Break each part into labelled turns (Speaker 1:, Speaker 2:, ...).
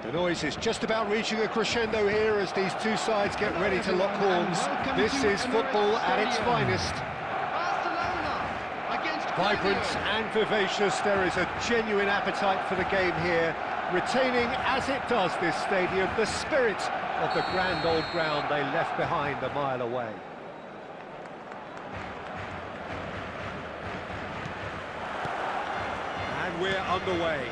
Speaker 1: The noise is just about reaching a crescendo here as these two sides get ready to lock horns. This is football at its finest. Vibrant and vivacious, there is a genuine appetite for the game here, retaining, as it does this stadium, the spirit of the grand old ground they left behind a mile away. And we're underway.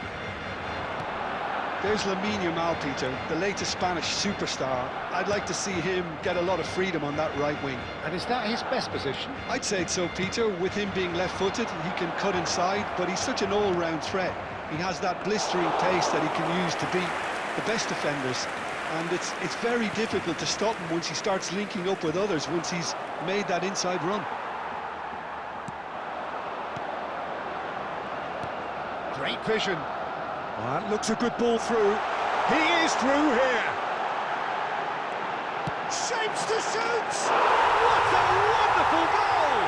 Speaker 2: There's Lamine Yamal, Peter, the latest Spanish superstar. I'd like to see him get a lot of freedom on that right wing.
Speaker 1: And is that his best position?
Speaker 2: I'd say so, Peter. With him being left-footed, he can cut inside, but he's such an all-round threat. He has that blistering pace that he can use to beat the best defenders. And it's very difficult to stop him once he starts linking up with others, once he's made that inside run.
Speaker 1: Great vision. Well, that looks a good ball through. He is through here. Shapes to shoot! What a wonderful goal!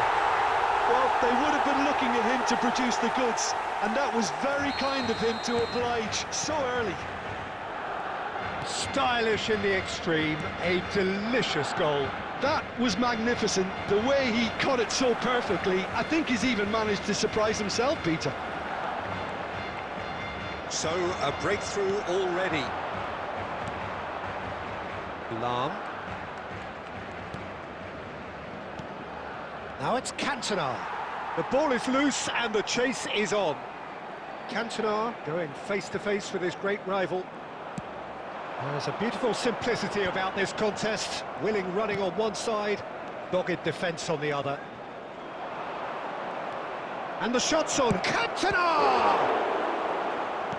Speaker 2: Well, they would have been looking at him to produce the goods, and that was very kind of him to oblige so early.
Speaker 1: Stylish in the extreme, a delicious goal.
Speaker 2: That was magnificent. The way he cut it so perfectly, I think he's even managed to surprise himself, Peter.
Speaker 1: So, a breakthrough already. Lahm. Now it's Cantona. The ball is loose and the chase is on. Cantona going face-to-face with his great rival. There's a beautiful simplicity about this contest. Willing running on one side, dogged defence on the other. And the shot's on. Cantona!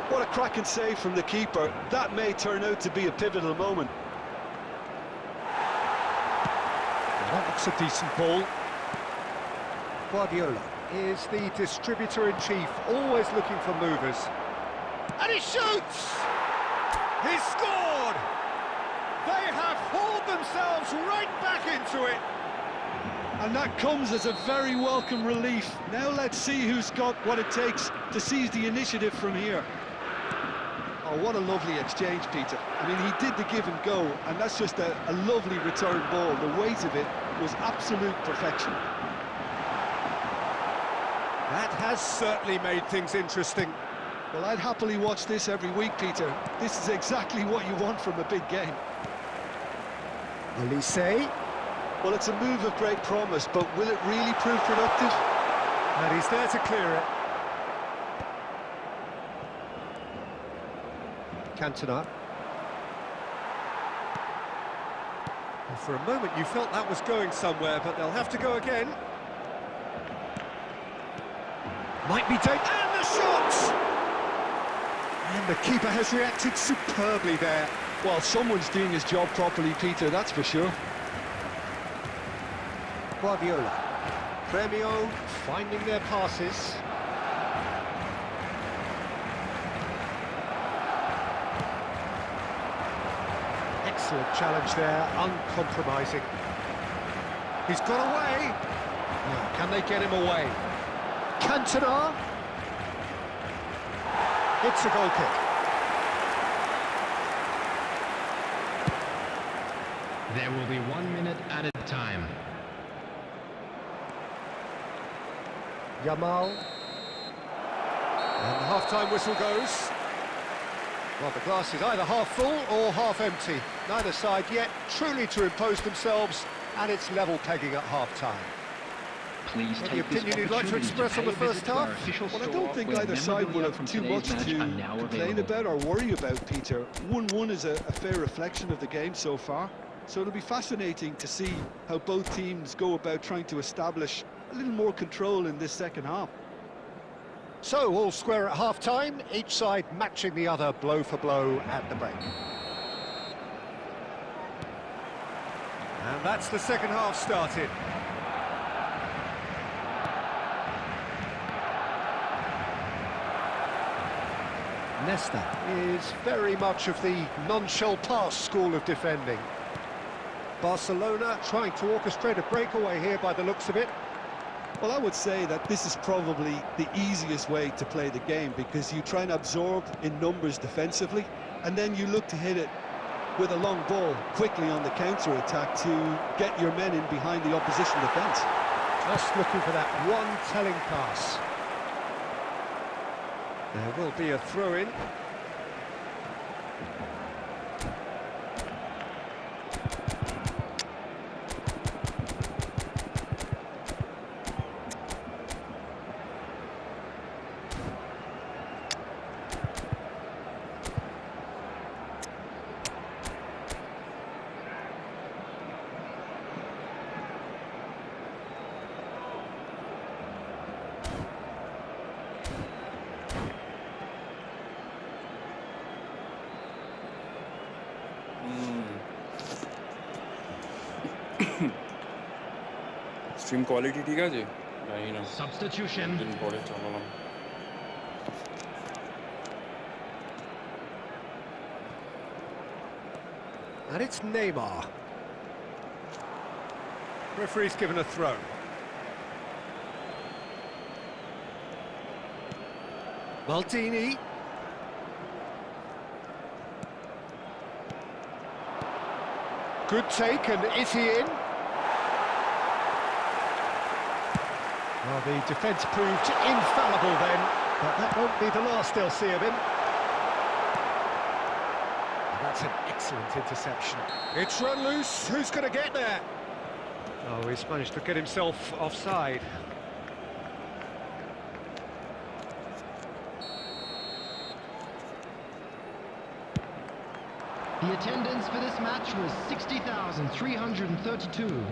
Speaker 2: What a cracking save from the keeper. That may turn out to be a pivotal moment. That's a decent ball.
Speaker 1: Guardiola is the distributor-in-chief, always looking for movers. And he shoots! He's scored! They have hauled themselves right back into it.
Speaker 2: And that comes as a very welcome relief. Now let's see who's got what it takes to seize the initiative from here. Oh, what a lovely exchange, Peter. I mean, he did the give and go, and that's just a lovely return ball. The weight of it was absolute perfection.
Speaker 1: That has certainly made things interesting.
Speaker 2: Well, I'd happily watch this every week, Peter. This is exactly what you want from a big game.
Speaker 1: Elise.
Speaker 2: Well, it's a move of great promise, but will it really prove productive?
Speaker 1: And he's there to clear it. Cantona. And for a moment you felt that was going somewhere, but they'll have to go again. Might be taken, and the shot! And the keeper has reacted superbly there.
Speaker 2: Well, someone's doing his job properly, Peter, that's for sure.
Speaker 1: Guardiola. Premio finding their passes. Excellent challenge there, uncompromising. He's got away. Now, can they get him away? Cantona. It's a goal kick.
Speaker 3: There will be 1 minute at a time.
Speaker 1: Yamal. And the half-time whistle goes. Well, the glass is either half full or half empty. Neither side yet truly to impose themselves, and it's level pegging at half-time.
Speaker 4: Please
Speaker 1: Any
Speaker 4: take this
Speaker 1: opinion you'd like to
Speaker 4: opportunity
Speaker 1: express on the
Speaker 4: pay a
Speaker 1: first
Speaker 4: visit to our
Speaker 1: half?
Speaker 4: official
Speaker 2: Well, I
Speaker 4: store
Speaker 2: don't think
Speaker 4: where
Speaker 2: either side will
Speaker 4: memorabilia
Speaker 2: have
Speaker 4: from
Speaker 2: too
Speaker 4: today's
Speaker 2: much
Speaker 4: match
Speaker 2: to
Speaker 4: are now
Speaker 2: complain
Speaker 4: available.
Speaker 2: about or worry about, Peter. 1-1 is a fair reflection of the game so far, so it'll be fascinating to see how both teams go about trying to establish a little more control in this second half.
Speaker 1: So, all square at half-time, each side matching the other blow for blow at the break. And that's the second half started. Nesta is very much of the non-shell pass school of defending. Barcelona trying to orchestrate a breakaway here by the looks of it.
Speaker 2: Well, I would say that this is probably the easiest way to play the game, because you try and absorb in numbers defensively, and then you look to hit it with a long ball quickly on the counter-attack to get your men in behind the opposition defence.
Speaker 1: Just looking for that one telling pass. There will be a throw-in.
Speaker 5: Stream quality ঠিক আছে জানি না
Speaker 3: Substitution.
Speaker 5: দিন পরে চালালাম
Speaker 1: And it's Neymar. Referee's given a throw. Maldini. Good take, and is he in? Well, the defence proved infallible then, but that won't be the last they'll see of him. And that's an excellent interception. It's run loose, who's going to get there? Oh, he's managed to get himself offside.
Speaker 3: The attendance for this match was 60,332.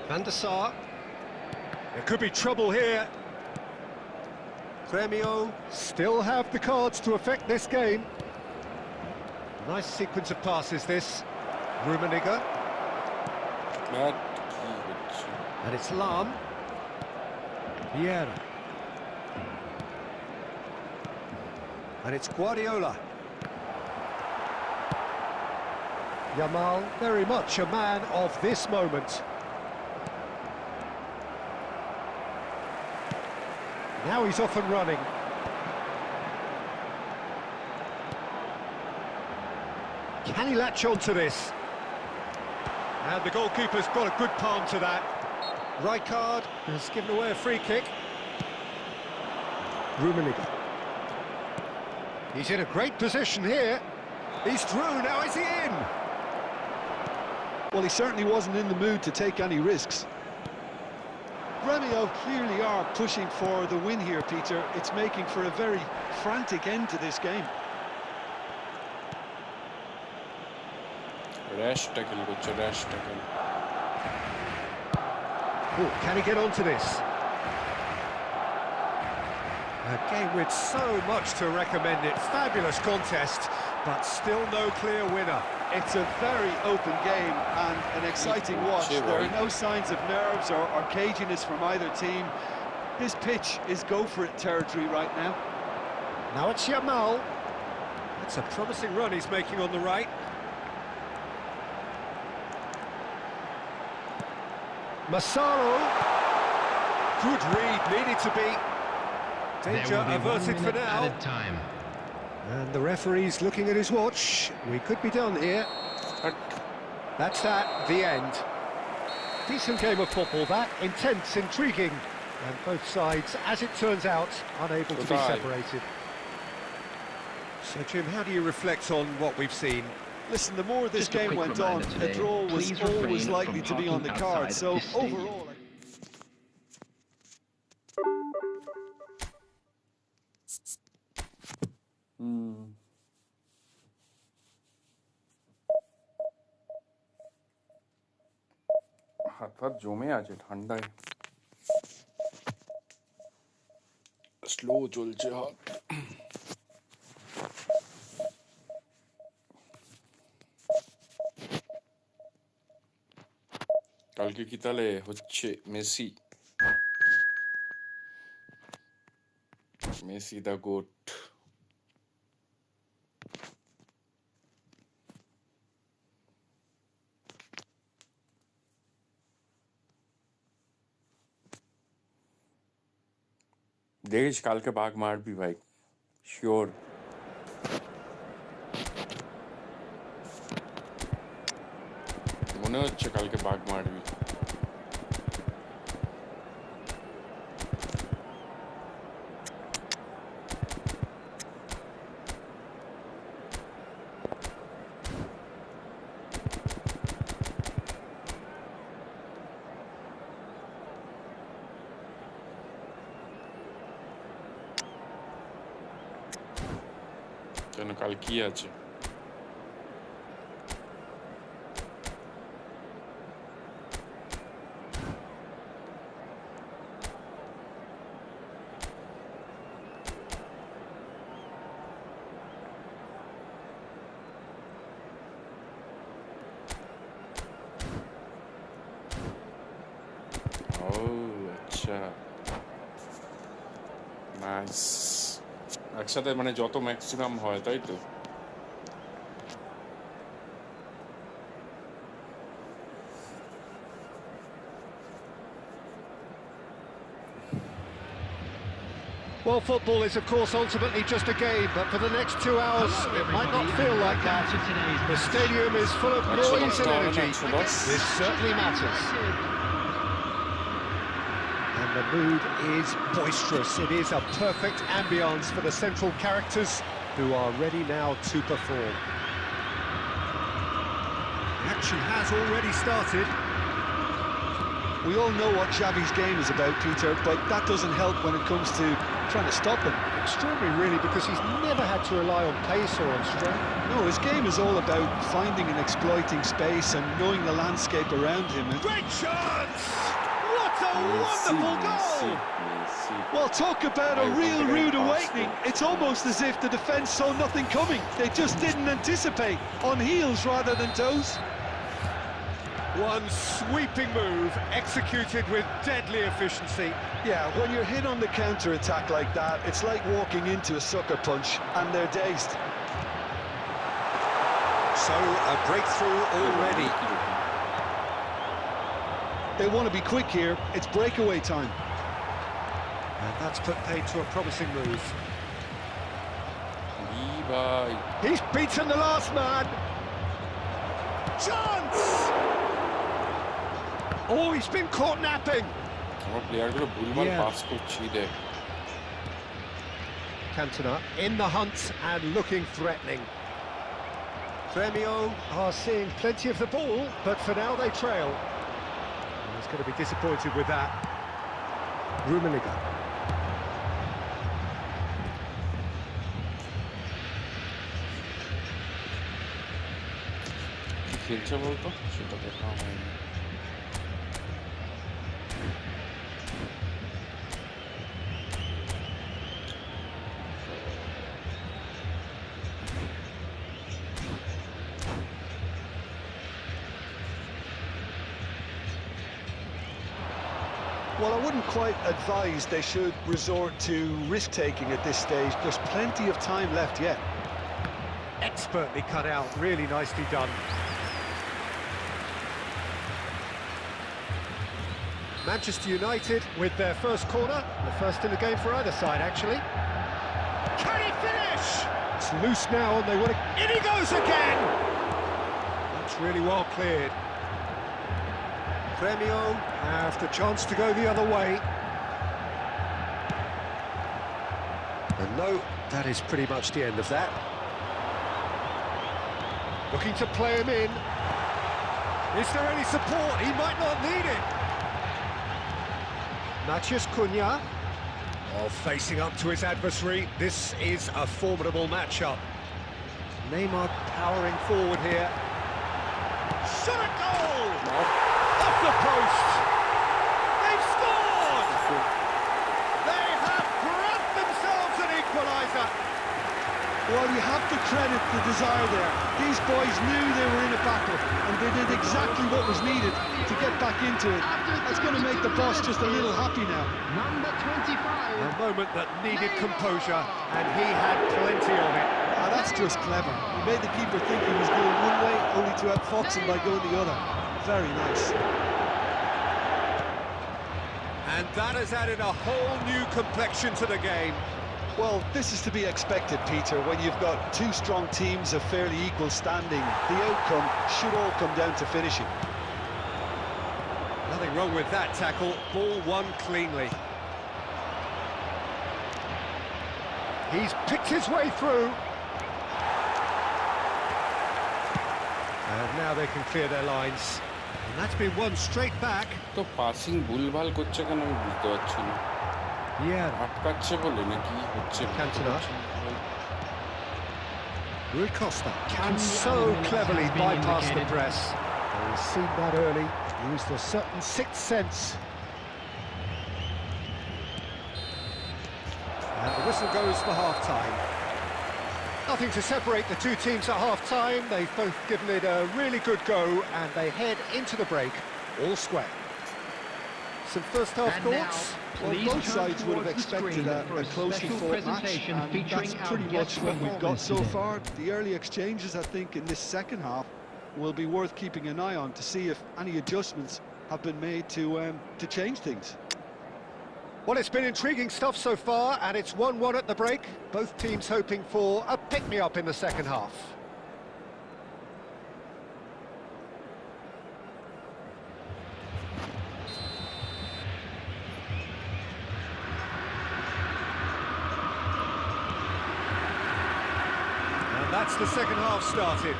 Speaker 1: Van der Sar. There could be trouble here. Premio still have the cards to affect this game. Nice sequence of passes, this. Rummenigge.
Speaker 5: Bat কি হচ্ছে?
Speaker 1: And it's Lam. Vieira. And it's Guardiola. Yamal, very much a man of this moment. Now he's off and running. Can he latch on to this? And the goalkeeper's got a good palm to that. Rijkaard has given away a free kick. Rummenigge. He's in a great position here. He's through, now is he in?
Speaker 2: Well, he certainly wasn't in the mood to take any risks. Remio clearly are pushing for the win here, Peter. It's making for a very frantic end to this game.
Speaker 5: Rash tackle করছে, rash tackle.
Speaker 1: Oh, can he get onto this? A game with so much to recommend it. Fabulous contest, but still no clear winner.
Speaker 2: It's a very open game and an exciting watch. There are no signs of nerves or caginess from either team. This pitch is go-for-it territory right now.
Speaker 1: Now it's Yamal. It's a promising run he's making on the right. Massaro. Good read, needed to be. Danger averted for now.
Speaker 3: Time.
Speaker 1: And the referee's looking at his watch. We could be done here. That's that, the end. Decent game of football, that. Intense, intriguing. And both sides, as it turns out, unable to be separated. So, Jim, how do you reflect on what we've seen?
Speaker 2: Listen, the more this game went on, a draw was always likely to be on the card. So, overall...
Speaker 5: হাত হাত জমে আছে ঠান্ডায়, slow চলছে হাত। কালকে কি তাহলে হচ্ছে মেসি, মেসি দা গোট। দেখিস কালকে বাঘ মারবি ভাই, শিওর। মনে হচ্ছে কালকে বাঘ মারবি। কেন কাল কি আছে? ও আচ্ছা, নাইস। একসাথে মানে যত ম্যাক্সিমাম হয়, তাই তো?
Speaker 1: Well, football is, of course, ultimately just a game, but for the next 2 hours, it might not feel like that. The stadium is full of noise and energy. This certainly matters. And the mood is boisterous. It is a perfect ambience for the central characters who are ready now to perform. The action has already started.
Speaker 2: We all know what Xavi's game is about, Peter, but that doesn't help when it comes to trying to stop him.
Speaker 1: Extraordinary, really, because he's never had to rely on pace or on strength.
Speaker 2: No, his game is all about finding and exploiting space and knowing the landscape around him. And
Speaker 1: great chance! What a wonderful goal!
Speaker 2: well, talk about a real rude awakening. It's almost as if the defence saw nothing coming. They just didn't anticipate, on heels rather than toes.
Speaker 1: One sweeping move, executed with deadly efficiency.
Speaker 2: Yeah, when you're hit on the counter-attack like that, it's like walking into a sucker punch, and they're dazed.
Speaker 1: So, a breakthrough already.
Speaker 2: They want to be quick here. It's breakaway time.
Speaker 1: And that's put paid to a promising move.
Speaker 5: Bye.
Speaker 1: He's beaten the last man. Chance! Oh, he's been caught napping.
Speaker 5: আমার প্লেয়ারগুলো ভুলভাল pass করছে দেখ
Speaker 1: Cantona in the hunt and looking threatening. Gremio are seeing plenty of the ball, but for now they trail. He's going to be disappointed with that. Rummenigge.
Speaker 5: কি খেলছে বলতো সেটা দেখা হয়নি
Speaker 2: Well, I wouldn't quite advise they should resort to risk-taking at this stage. There's plenty of time left yet.
Speaker 1: Expertly cut out, really nicely done. Manchester United with their first corner, the first in the game for either side, actually. Can he finish? It's loose now, and they want to... In he goes again! That's really well cleared. Gremio have the chance to go the other way. And no, that is pretty much the end of that. Looking to play him in. Is there any support? He might not need it. Matheus Cunha, facing up to his adversary. This is a formidable matchup. Neymar powering forward here. Shot a goal! Off the post! They've scored! They have grabbed themselves an equaliser.
Speaker 2: Well, you have to credit the desire there. These boys knew they were in a battle, and they did exactly what was needed to get back into it. That's going to make the boss just a little happy now.
Speaker 3: Number 25.
Speaker 1: A moment that needed composure, and he had plenty of it.
Speaker 2: Ah, that's just clever. He made the keeper think he was going one way, only to outfox him by going the other. Very nice.
Speaker 1: And that has added a whole new complexion to the game.
Speaker 2: Well, this is to be expected, Peter. When you've got two strong teams of fairly equal standing, the outcome should all come down to finishing.
Speaker 1: Nothing wrong with that tackle. Ball won cleanly. He's picked his way through. And now they can clear their lines. And that's been won straight back.
Speaker 5: তো passing ভুলভাল করছে কেন আমি বুঝতে পারছি না
Speaker 1: Yeah.
Speaker 5: আটকাচ্ছে বলে নাকি হচ্ছে
Speaker 1: Cantona. Rui Costa can so cleverly bypass the press. He's seen that early, used a certain sixth sense. And the whistle goes for half-time. Nothing to separate the two teams at half-time. They've both given it a really good go, and they head into the break all square. Some first-half thoughts?
Speaker 2: Well, both sides would have expected a closely fought match, and that's pretty much what we've got so far. The early exchanges, I think, in this second half will be worth keeping an eye on to see if any adjustments have been made to change things.
Speaker 1: Well, it's been intriguing stuff so far, and it's 1-1 at the break. Both teams hoping for a pick-me-up in the second half. And that's the second half started.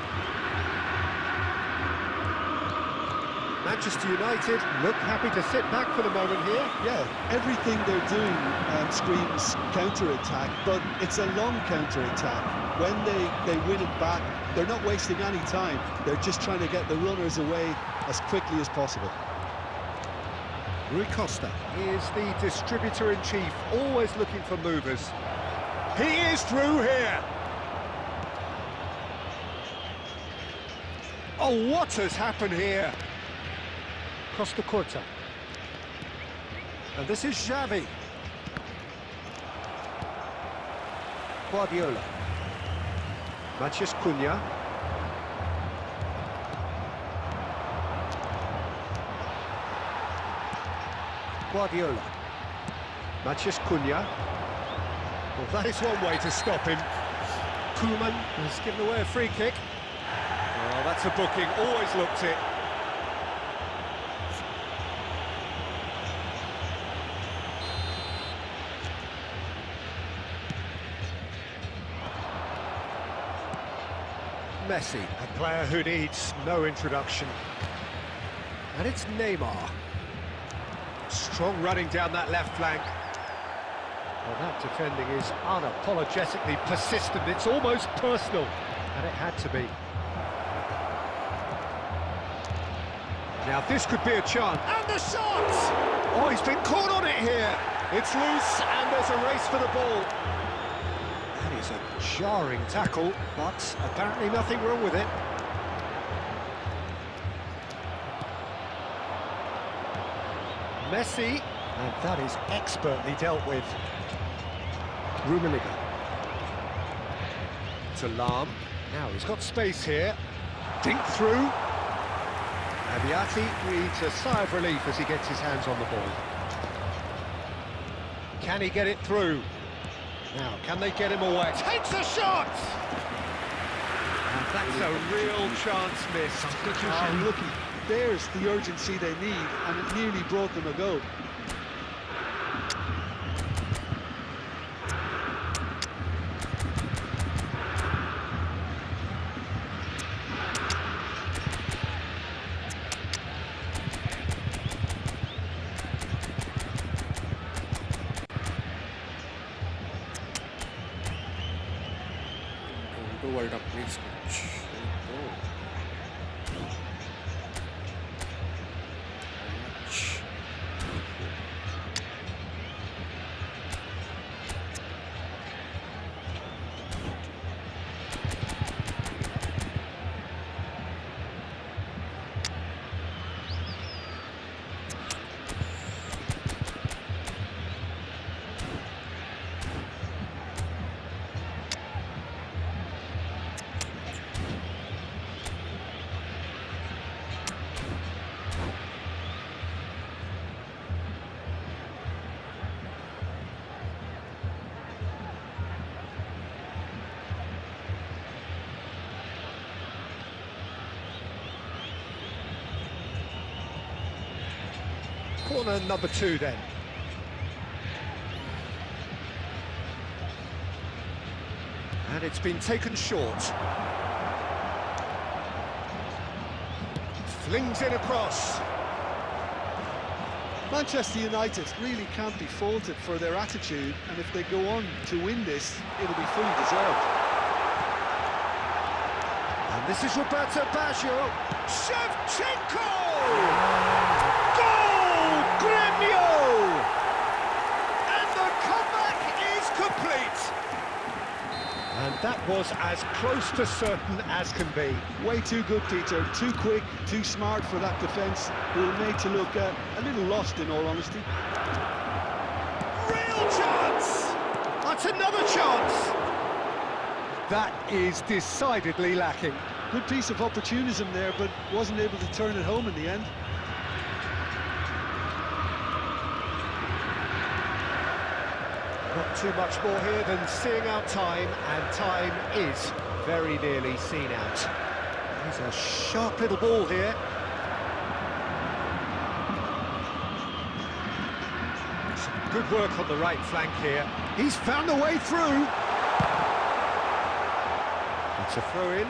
Speaker 1: Manchester United look happy to sit back for the moment here.
Speaker 2: Yeah, everything they're doing screams counter-attack, but it's a long counter-attack. When they win it back, they're not wasting any time. They're just trying to get the runners away as quickly as possible.
Speaker 1: Rui Costa is the distributor-in-chief, always looking for movers. He is through here. Oh, what has happened here? Costa Curta. And this is Xavi. Guardiola. Matheus Cunha. Guardiola. Matheus Cunha. Well, that is one way to stop him. Koeman has given away a free kick. Well, that's a booking, always looked it. Messi, a player who needs no introduction. And it's Neymar. Strong running down that left flank. Well, that defending is unapologetically persistent. It's almost personal, and it had to be. Now this could be a chance. And the shot! Oh, he's been caught on it here. It's loose, and there's a race for the ball. That is a jarring tackle, but apparently nothing wrong with it. Messi, and that is expertly dealt with. Rummenigge. To Lahm. Now he's got space here. Dink through. Abiati breathes a sigh of relief as he gets his hands on the ball. Can he get it through? Now, can they get him away? Takes a shot! And that's a real chance missed.
Speaker 2: Oh, look, there's the urgency they need, and it nearly brought them a goal.
Speaker 5: World Cup match.
Speaker 1: Corner number 2 then. And it's been taken short. Flings it across.
Speaker 2: Manchester United really can't be faulted for their attitude, and if they go on to win this, it'll be fully deserved.
Speaker 1: And this is Roberto Baggio. Shevchenko! Goal! Gremio! And the comeback is complete. And that was as close to certain as can be.
Speaker 2: Way too good, Peter. Too quick, too smart for that defence, who were made to look a little lost, in all honesty.
Speaker 1: Real chance! That's another chance! That is decidedly lacking.
Speaker 2: Good piece of opportunism there, but wasn't able to turn it home in the end.
Speaker 1: Not too much more here than seeing out time, and time is very nearly seen out. There's a sharp little ball here. Some good work on the right flank here. He's found a way through. It's a throw-in.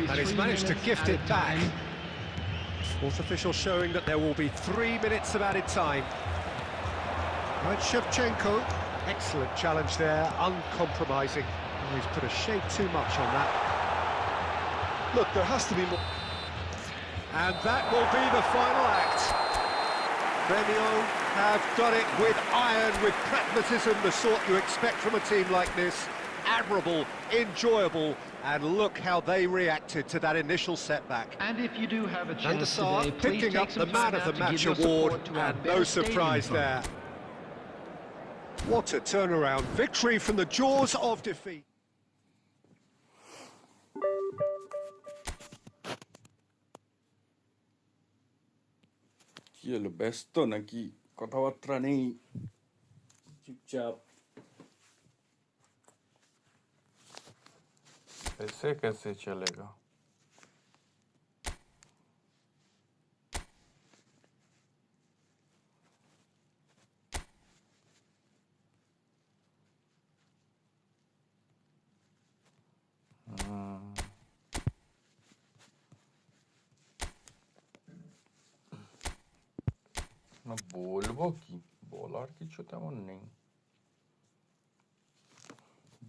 Speaker 1: And he's managed to gift it back. Fourth official showing that there will be 3 minutes of added time. Right, Shevchenko. Excellent challenge there, uncompromising. Oh, he's put a shade too much on that.
Speaker 2: Look, there has to be more.
Speaker 1: And that will be the final act. Benio have done it with iron, with pragmatism, the sort you expect from a team like this. Admirable, enjoyable, and look how they reacted to that initial setback.
Speaker 3: And if you do have a
Speaker 1: And
Speaker 3: chance
Speaker 1: Assar
Speaker 3: today, please
Speaker 1: picking
Speaker 3: take
Speaker 1: up the
Speaker 3: some
Speaker 1: Man
Speaker 3: time
Speaker 1: of the
Speaker 3: out to
Speaker 1: Match
Speaker 3: give your
Speaker 1: award,
Speaker 3: support to our
Speaker 1: and
Speaker 3: Better
Speaker 1: no
Speaker 3: Stadium
Speaker 1: surprise
Speaker 3: Fund.
Speaker 1: there. What a turnaround. Victory from the jaws of defeat.
Speaker 5: কি হলো ব্যস্ত নাকি কথাবার্তা নেই চুপচাপ ऐसे कैसे चलेगा না বলবো কি বলার কিছু তেমন নেই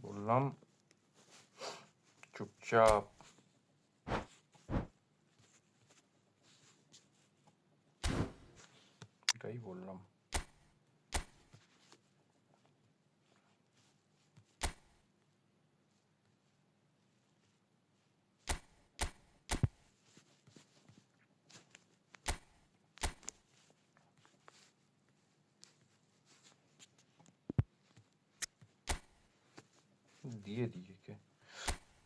Speaker 5: বললাম চুপচাপ এটাই বললাম দিয়ে দিয়ে কে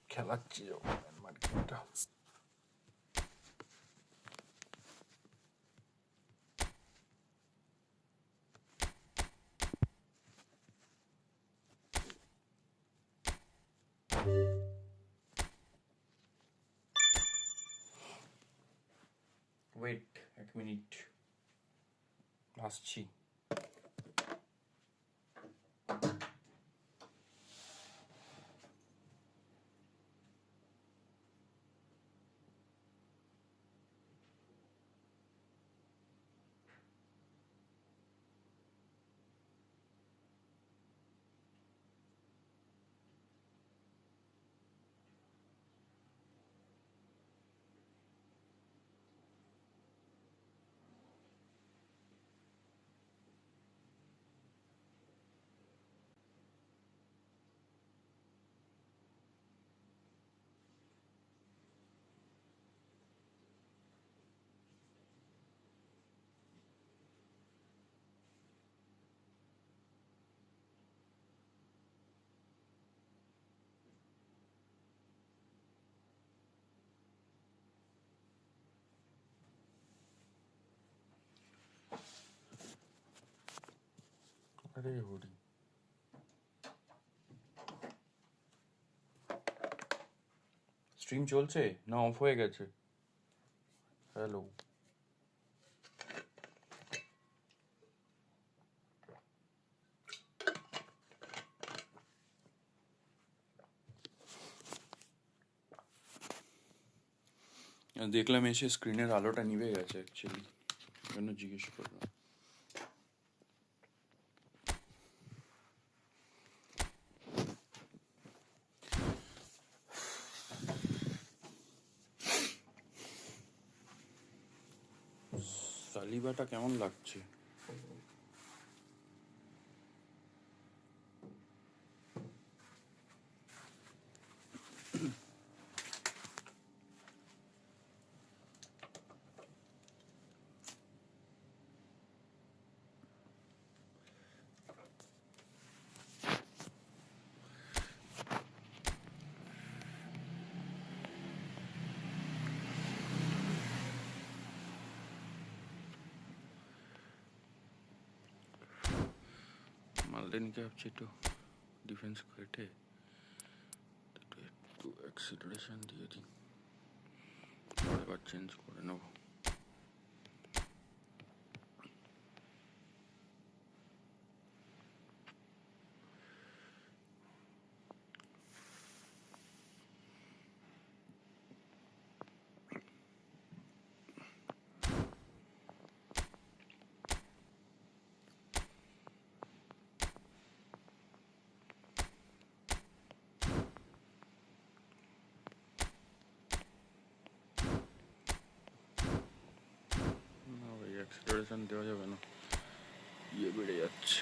Speaker 5: খেলাচ্ছি যখন মার্কেটটা ওয়েট এক মিনিট আসছি আরে হরি স্ট্রিম চলছে না অফ হয়ে গেছে হ্যালো দেখলাম এসে স্ক্রিনের আলোটা নিভে গেছে অ্যাকচুয়ালি জন্য জিজ্ঞেস করলাম সালিবাটা কেমন লাগছে মালদেনকে ভাবছি একটু ডিফেন্স কেটে একটু অ্যাক্সিলারেশন দিয়ে দিই পরের বার চেঞ্জ করে নেবো acceleration দেওয়া যাবে না, ইয়ে বেড়ে যাচ্ছে।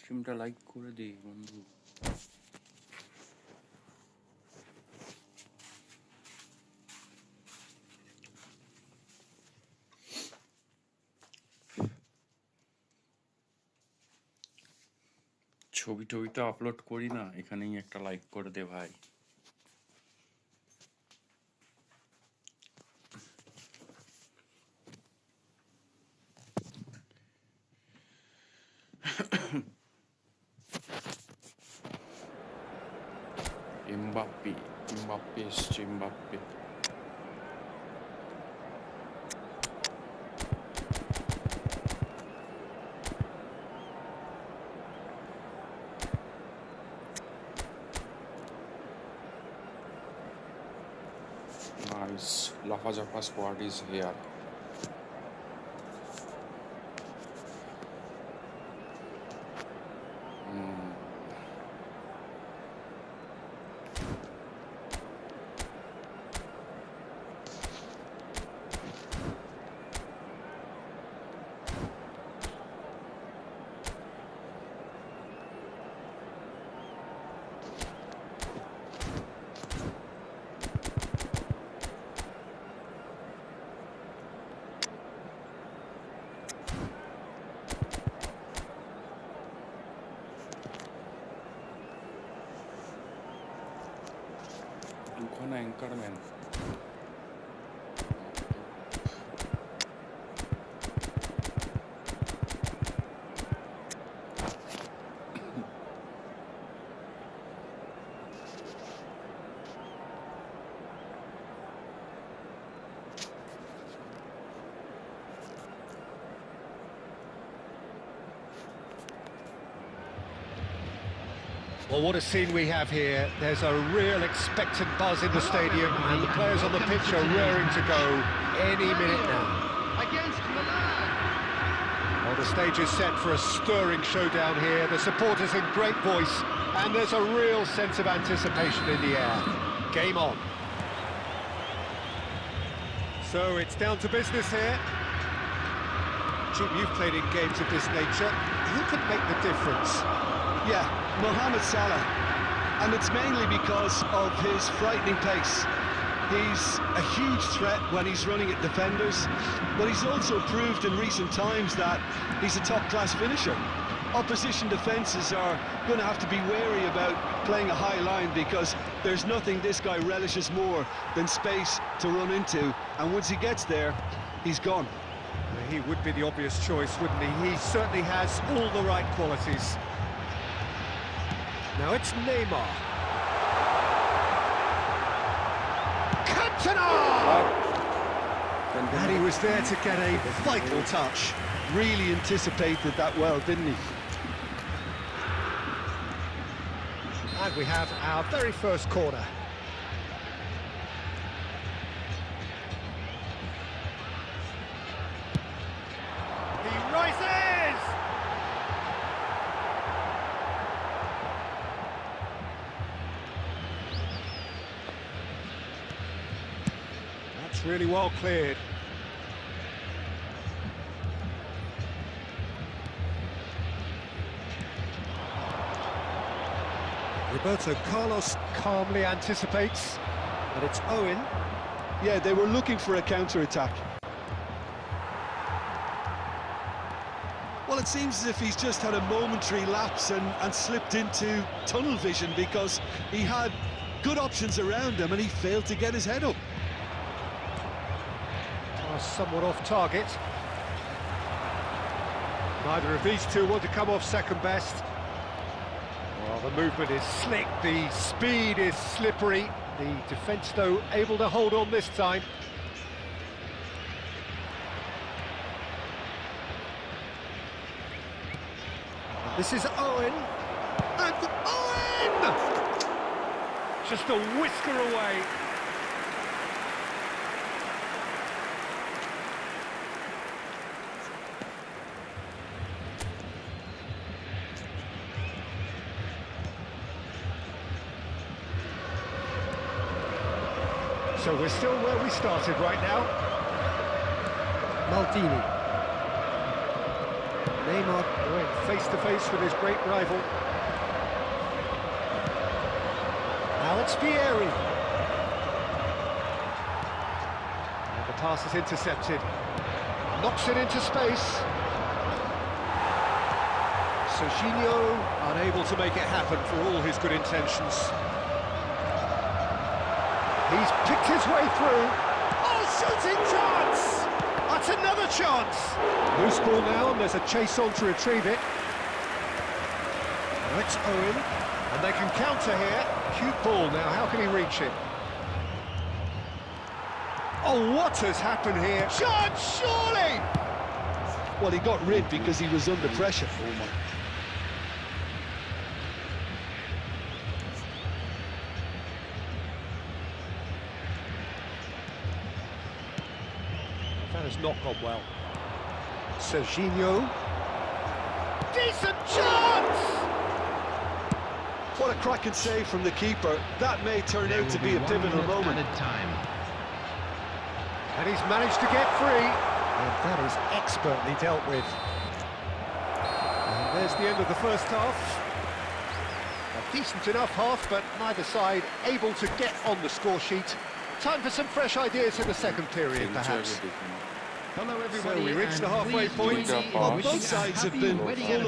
Speaker 5: স্ট্রিমটা লাইক করে দিই বন্ধু। ছবি টবিটা আপলোড করি না, এখানেই একটা লাইক করে দে ভাই। এমবাপ্পে এসছে, Mbappe. Nice. Lafa Jaffa squad is here. Anchorman.
Speaker 1: Well, what a scene we have here. There's a real expectant buzz in the stadium, and the players on the pitch are raring to go any minute now.
Speaker 3: Against Milan.
Speaker 1: Well, the stage is set for a stirring showdown here. The supporters in great voice, and there's a real sense of anticipation in the air. Game on. So it's down to business here. Jim, you've played in games of this nature. Who can make the difference?
Speaker 2: Yeah, Mohamed Salah, and it's mainly because of his frightening pace. He's a huge threat when he's running at defenders, but he's also proved in recent times that he's a top-class finisher. Opposition defences are going to have to be wary about playing a high line, because there's nothing this guy relishes more than space to run into, and once he gets there, he's gone.
Speaker 1: He would be the obvious choice, wouldn't he? He certainly has all the right qualities. Now it's Neymar. Cantona! And he was there to get a vital touch.
Speaker 2: Really anticipated that well, didn't he?
Speaker 1: And we have our very first corner. He rises! That's really well cleared. Roberto Carlos calmly anticipates, but it's Owen.
Speaker 2: Yeah, they were looking for a counter-attack. Well, it seems as if he's just had a momentary lapse and slipped into tunnel vision, because he had good options around him and he failed to get his head up.
Speaker 1: Somewhat off target. Neither of these two want to come off second best. Well, the movement is slick, the speed is slippery. The defence, though, able to hold on this time. And this is Owen. And Owen! Just a whisker away. So we're still where we started right now. Maldini. Neymar going face-to-face with his great rival. Now it's Vieri. And the pass is intercepted. Knocks it into space. Serginho unable to make it happen for all his good intentions. He's picked his way through. Oh, shooting chance! That's another chance! Loose ball now, and there's a chase on to retrieve it. Now it's Owen, and they can counter here. Cute ball now, how can he reach it? Oh, what has happened here? Chance, surely!
Speaker 2: Well, he got rid because he was under pressure.
Speaker 1: That has not gone well. Serginho. Decent chance!
Speaker 2: What a cracking save from the keeper. That may turn out to be a pivotal moment.
Speaker 1: And he's managed to get free. And that is expertly dealt with. And there's the end of the first half. A decent enough half, but neither side able to get on the score sheet. Time for some fresh ideas in the second period, perhaps.
Speaker 3: Hello everybody.
Speaker 1: So we reached the halfway point.
Speaker 2: Well, both sides have been full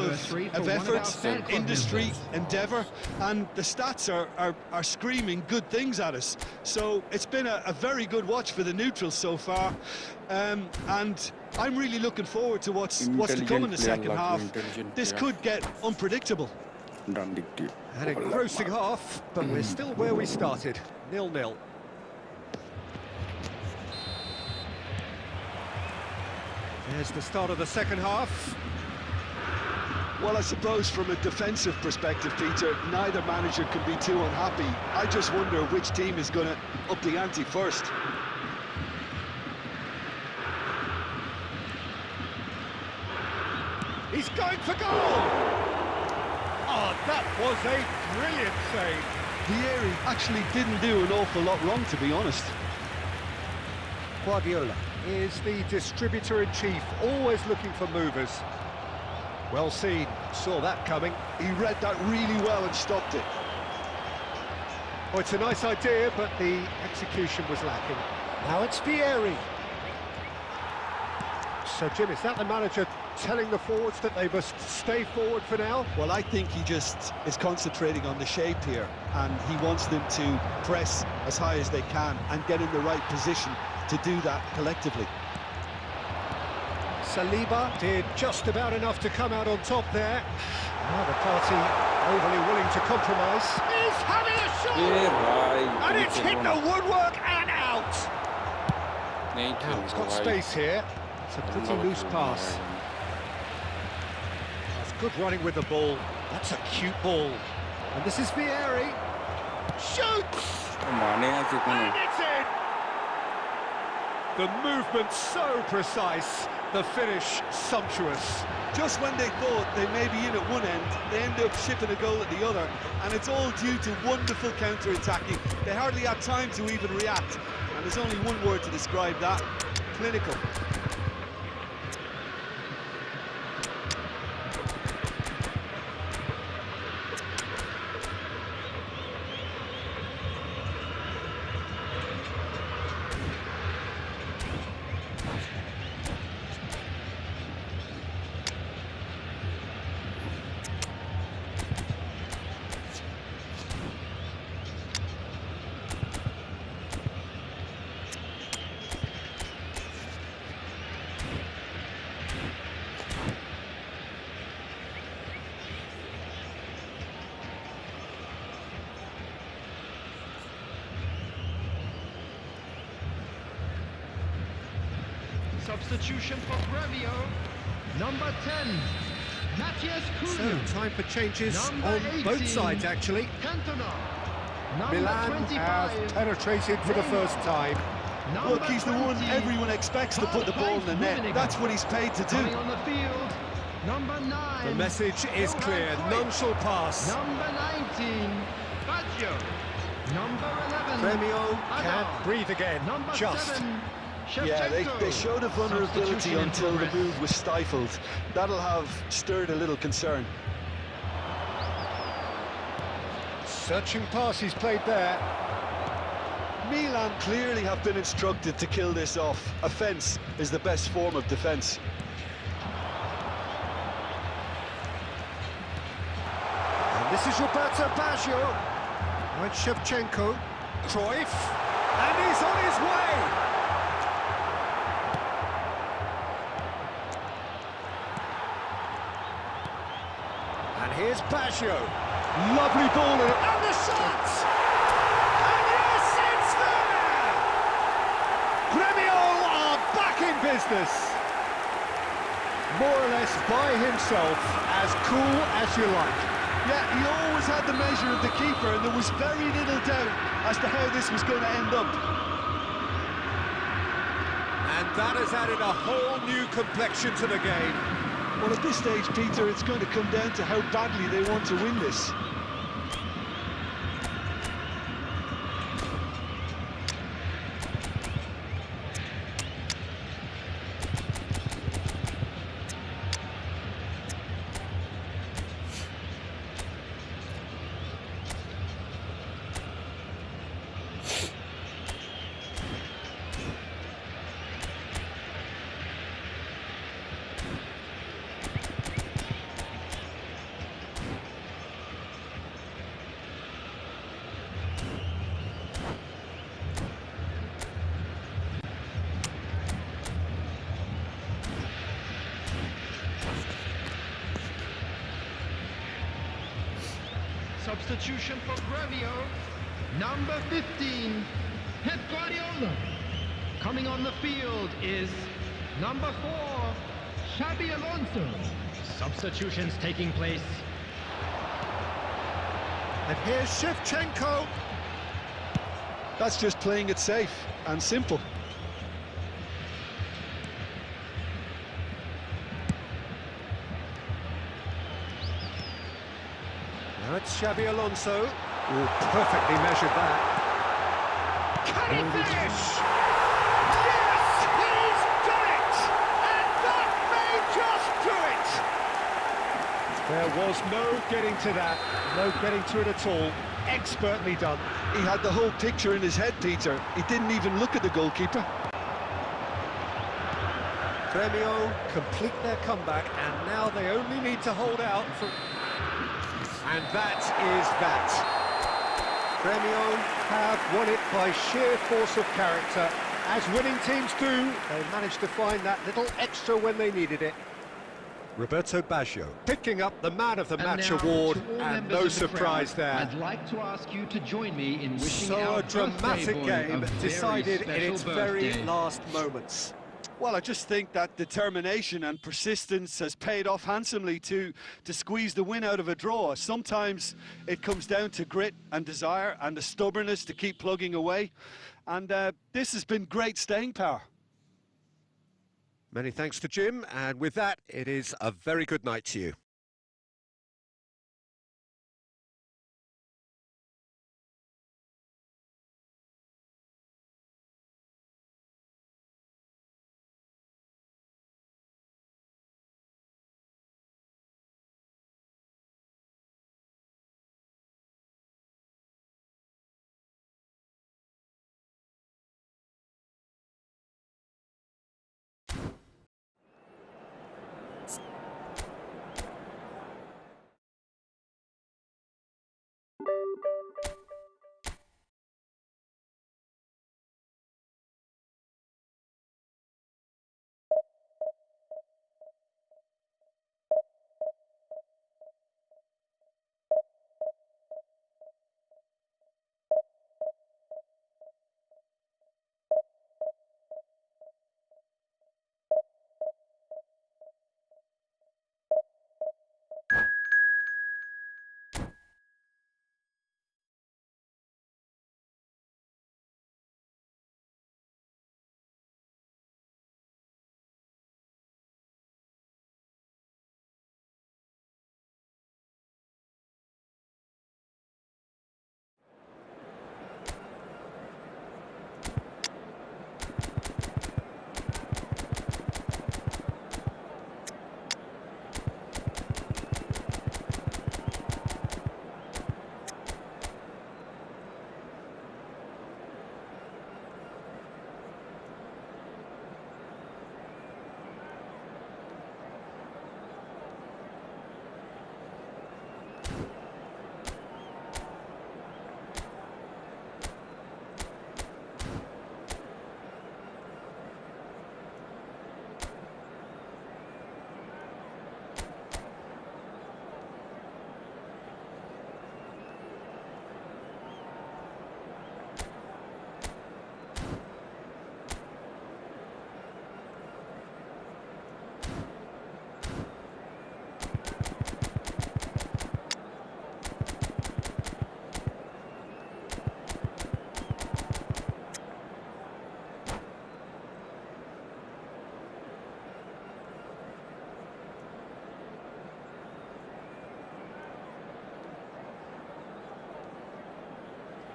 Speaker 2: of effort, industry, endeavour, and the stats are screaming good things at us. So it's been a very good watch for the neutrals so far, and I'm really looking forward to what's to come in the second half. This could get unpredictable.
Speaker 1: An engrossing half, but we're still where we started, 0-0. There's the start of the second half.
Speaker 2: Well, I suppose from a defensive perspective, Peter, neither manager can be too unhappy. I just wonder which team is going to up the ante first.
Speaker 1: He's going for goal! Oh, that was a brilliant save.
Speaker 2: Vieri actually didn't do an awful lot wrong, to be honest.
Speaker 1: Guardiola is the distributor-in-chief, always looking for movers. Well seen, saw that coming.
Speaker 2: He read that really well and stopped it.
Speaker 1: Oh, it's a nice idea, but the execution was lacking. Now it's Vieri. So, Jim, is that the manager telling the forwards that they must stay forward for now?
Speaker 2: Well, I think he just is concentrating on the shape here, and he wants them to press as high as they can and get in the right position to do that collectively.
Speaker 1: Saliba did just about enough to come out on top there. Now the party overly willing to compromise. He's having a shot! And it's hit the woodwork and out! Now he's got space here. It's a pretty loose pass. That's good running with the ball. That's a cute ball. And this is Vieri. Shoots! And it's in! The movement so precise, the finish sumptuous.
Speaker 2: Just when they thought they may be in at one end, they end up shipping a goal at the other, and it's all due to wonderful counter-attacking. They hardly had time to even react, and there's only one word to describe that: clinical.
Speaker 3: Substitution for Grevio. Number 10, Matthias
Speaker 1: So,
Speaker 3: Cunha.
Speaker 1: time for changes
Speaker 3: Number
Speaker 1: on
Speaker 3: 18,
Speaker 1: both sides, actually.
Speaker 3: Cantona. Number
Speaker 1: Milan
Speaker 3: 25,
Speaker 1: have penetrated for the first time.
Speaker 3: Number
Speaker 2: Look, he's the one
Speaker 3: 20,
Speaker 2: everyone expects to put the ball in the net.
Speaker 3: Rummenigge.
Speaker 2: That's what he's paid to do.
Speaker 3: Coming on the field, number 9.
Speaker 1: The message is
Speaker 3: Johan
Speaker 1: clear,
Speaker 3: Cruyff.
Speaker 1: none shall pass.
Speaker 3: Number 19, Baggio. Number 11,
Speaker 1: Premio
Speaker 3: Adar.
Speaker 1: can't breathe again,
Speaker 3: Number
Speaker 1: just.
Speaker 3: 7,
Speaker 2: Yeah,
Speaker 3: Shevchenko.
Speaker 2: they showed a vulnerability
Speaker 3: Substitution in
Speaker 2: until the
Speaker 3: progress.
Speaker 2: move was stifled. That'll have stirred a little concern.
Speaker 1: Searching pass he's played there.
Speaker 2: Milan clearly have been instructed to kill this off. Offence is the best form of defence.
Speaker 1: And this is Roberto Baggio. Right, Shevchenko. Cruyff. And he's on his way. And here's Baggio. Lovely ball in it. And the shot! And yes, it's there! Gremio are back in business. More or less by himself, as cool as you like.
Speaker 2: Yeah, he always had the measure of the keeper, and there was very little doubt as to how this was going to end up.
Speaker 1: And that has added a whole new complexion to the game.
Speaker 2: Well, at this stage, Peter, it's going to come down to how badly they want to win this.
Speaker 3: Substitution for Grevio. Number 15, Pep Guardiola. Coming on the field is number 4, Xabi Alonso. Substitutions taking place.
Speaker 1: And here's Shevchenko.
Speaker 2: That's just playing it safe and simple.
Speaker 1: Now it's Xabi Alonso. Ooh, perfectly measured that. Can he finish? Yes, he's done it! And that may just do it! There was no getting to that, no getting to it at all. Expertly done.
Speaker 2: He had the whole picture in his head, Peter. He didn't even look at the goalkeeper.
Speaker 1: Gremio complete their comeback, and now they only need to hold out for... And that is that. Gremio have won it by sheer force of character. As winning teams do, they managed to find that little extra when they needed it. Roberto Baggio picking up the Man of the Match award, and no surprise there.
Speaker 3: I'd like to ask you to join me in wishing
Speaker 1: So
Speaker 3: our
Speaker 1: a dramatic
Speaker 3: birthday boy
Speaker 1: game
Speaker 3: a very
Speaker 1: decided in
Speaker 3: special
Speaker 1: its very
Speaker 3: birthday.
Speaker 1: last moments.
Speaker 2: Well, I just think that determination and persistence has paid off handsomely to squeeze the win out of a draw. Sometimes it comes down to grit and desire and the stubbornness to keep plugging away. And this has been great staying power.
Speaker 1: Many thanks to Jim, and with that, it is a very good night to you.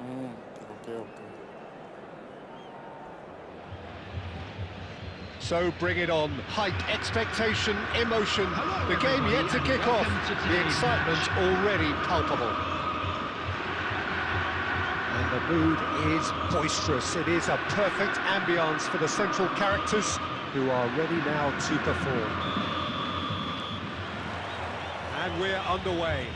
Speaker 5: Okay.
Speaker 1: So bring it on. Hype, expectation, emotion. The game yet to kick off. The excitement already palpable. And the mood is boisterous. It is a perfect ambience for the central characters who are ready now to perform. And we're underway.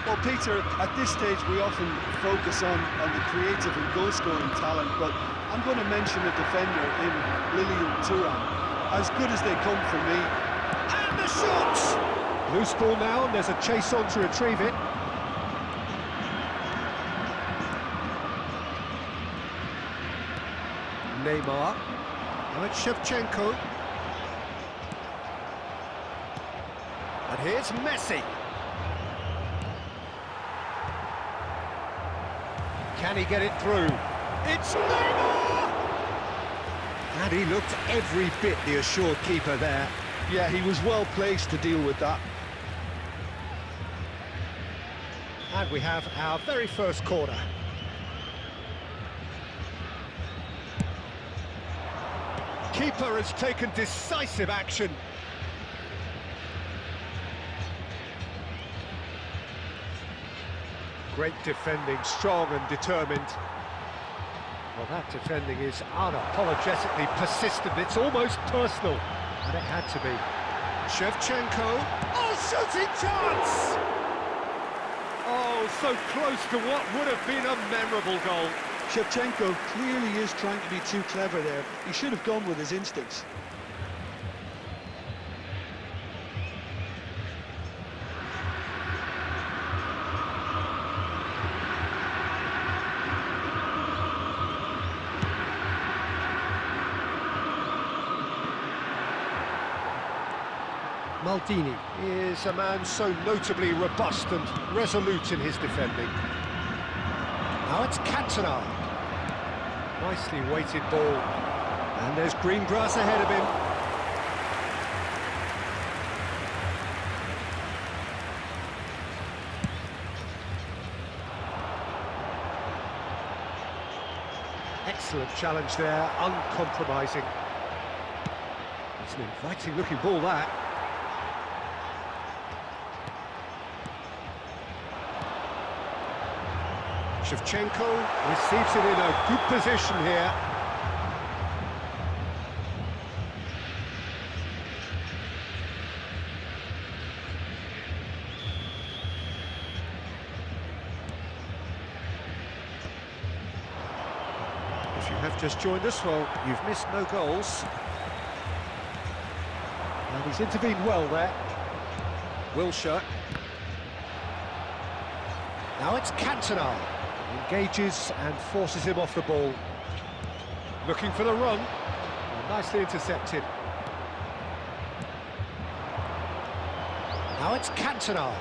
Speaker 2: Well, Peter, at this stage we often focus on the creative and goal-scoring talent, but I'm going to mention a defender in Lilian Thuram. As good as they come for me.
Speaker 1: And the shot! Loose ball now, and there's a chase on to retrieve it. Neymar. Now it's Shevchenko. And here's Messi. Can he get it through? It's Neymar! And he looked every bit the assured keeper there.
Speaker 2: Yeah, he was well placed to deal with that.
Speaker 1: And we have our very first corner. Keeper has taken decisive action. Great defending, strong and determined. Well, that defending is unapologetically persistent. It's almost personal, and it had to be. Shevchenko. Oh, shooting chance! Oh, so close to what would have been a memorable goal.
Speaker 2: Shevchenko clearly is trying to be too clever there. He should have gone with his instincts.
Speaker 1: Maldini is a man so notably robust and resolute in his defending. Now it's Cantona. Nicely weighted ball. And there's green grass ahead of him. Excellent challenge there, uncompromising. It's an inviting looking ball, that. Shevchenko receives it in a good position here. If you have just joined us, well, you've missed no goals. And he's intervened well there. Wilshere. Now it's Cantona. Engages and forces him off the ball. Looking for the run. Well, nicely intercepted. Now it's Cantona.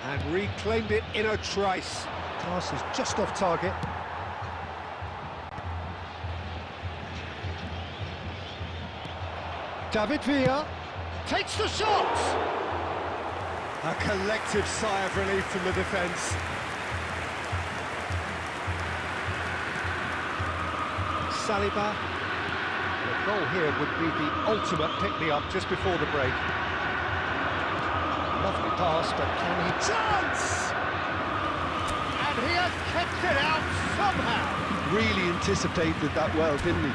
Speaker 1: And reclaimed it in a trice. Pass is just off target. David Villa takes the shot! A collective sigh of relief from the defence. Saliba. The goal here would be the ultimate pick-me-up just before the break. Lovely pass, but can he... Chance! And he has kept it out somehow.
Speaker 2: Really anticipated that well, didn't he?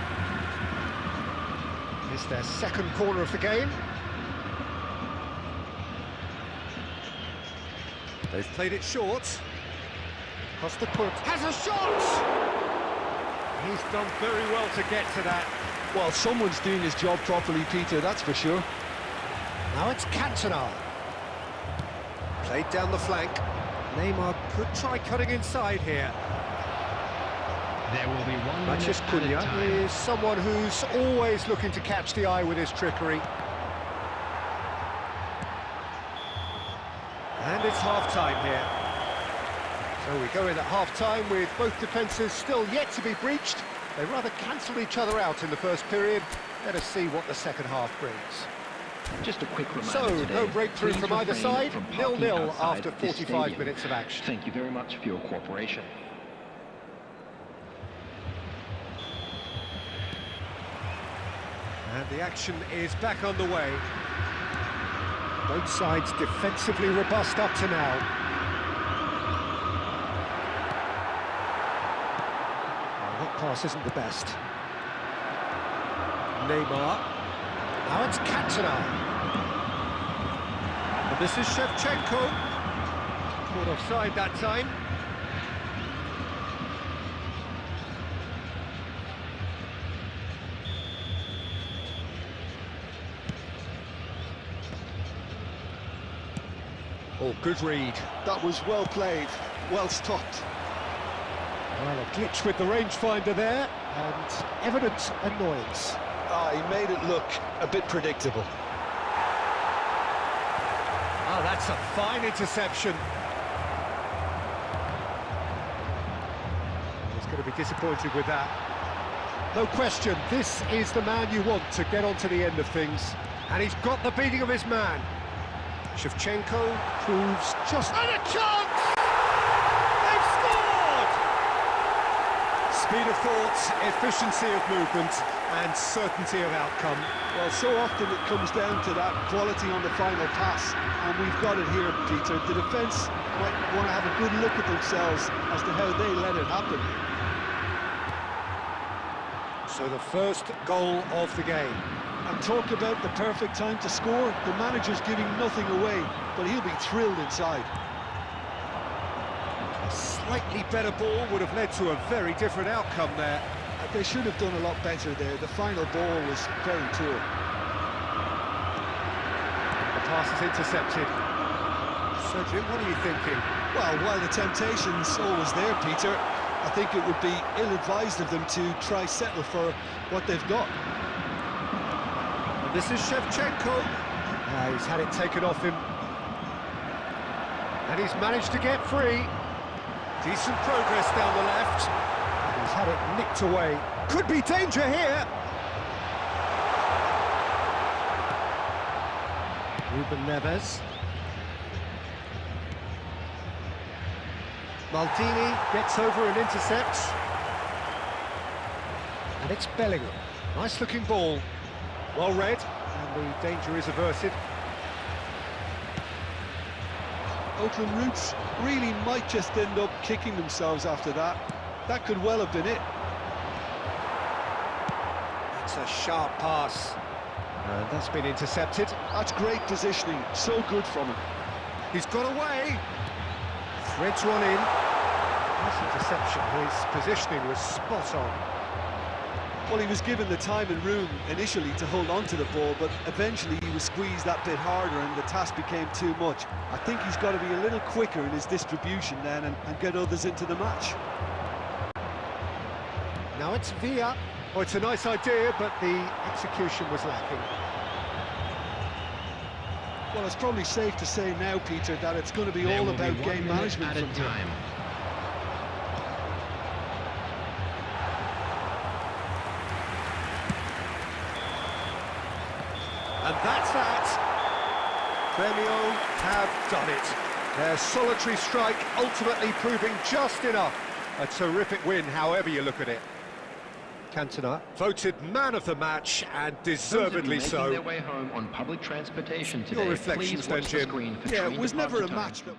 Speaker 1: It's their second corner of the game. They've played it short. Costa has a shot! He's done very well to get to that.
Speaker 2: Well, someone's doing his job properly, Peter, that's for sure.
Speaker 1: Now it's Cantona. Played down the flank. Neymar could try cutting inside here.
Speaker 3: There will be 1 minute
Speaker 1: Mathias Cunha is someone who's always looking to catch the eye with his trickery. And it's half-time here. So we go in at half-time with both defences still yet to be breached. They rather cancelled each other out in the first period. Let us see what the second half brings.
Speaker 3: Just a quick reminder
Speaker 1: So,
Speaker 3: today,
Speaker 1: no breakthrough
Speaker 3: please
Speaker 1: from either
Speaker 3: refrain
Speaker 1: side.
Speaker 3: from parking
Speaker 1: 0-0
Speaker 3: outside
Speaker 1: after
Speaker 3: this
Speaker 1: 45
Speaker 3: stadium.
Speaker 1: minutes of action.
Speaker 3: Thank you very much for your cooperation.
Speaker 1: And the action is back on the way. Both sides defensively robust up to now. Oh, that pass isn't the best. Neymar. Now it's Cantona. And this is Shevchenko. Caught offside that time. Oh, good read.
Speaker 2: That was well played, well stopped.
Speaker 1: Well, a glitch with the rangefinder there, and evident annoyance.
Speaker 2: He made it look a bit predictable.
Speaker 1: Oh, that's a fine interception. He's going to be disappointed with that. No question, this is the man you want to get on to the end of things. And he's got the beating of his man. Shevchenko proves just... And a chance! They've scored! Speed of thought, efficiency of movement, and certainty of outcome.
Speaker 2: Well, so often it comes down to that quality on the final pass, and we've got it here, Peter. The defence might want to have a good look at themselves as to how they let it happen.
Speaker 1: So the first goal of the game.
Speaker 2: And talk about the perfect time to score. The manager's giving nothing away, but he'll be thrilled inside.
Speaker 1: A slightly better ball would have led to a very different outcome there.
Speaker 2: They should have done a lot better there. The final ball was very poor.
Speaker 1: The pass is intercepted. So, Jim, what are you thinking?
Speaker 2: Well, while the temptation's always there, Peter, I think it would be ill-advised of them to try settle for what they've got.
Speaker 1: And this is Shevchenko. He's had it taken off him. And he's managed to get free. Decent progress down the left. He's had it nicked away. Could be danger here. Ruben Neves. Maldini gets over and intercepts. And it's Bellingham. Nice looking ball. Well read, and the danger is averted.
Speaker 2: Oakland Roots really might just end up kicking themselves after that. That could well have been it.
Speaker 1: It's a sharp pass. And that's been intercepted.
Speaker 2: That's great positioning, so good from him.
Speaker 1: He's got away. Threads one in. Nice interception. His positioning was spot on.
Speaker 2: Well, he was given the time and room initially to hold on to the ball, but eventually he was squeezed that bit harder and the task became too much. I think he's got to be a little quicker in his distribution then and get others into the match.
Speaker 1: Now it's Villa. Oh, it's a nice idea, but the execution was lacking.
Speaker 2: Well, it's probably safe to say now, Peter, that it's going to be all about game management
Speaker 3: at a
Speaker 2: from here.
Speaker 3: time.
Speaker 1: And that's that. Gremio have done it. Their solitary strike ultimately proving just enough. A terrific win, however you look at it. Cantona voted man of the match, and deservedly
Speaker 3: Those of you
Speaker 1: so.
Speaker 3: making their way home on public transportation today,
Speaker 1: Your reflections
Speaker 3: please watch
Speaker 1: then,
Speaker 3: the
Speaker 1: Jim.
Speaker 3: screen for
Speaker 2: Yeah,
Speaker 3: train
Speaker 2: it was never a
Speaker 3: departure
Speaker 2: match
Speaker 3: times.
Speaker 2: that...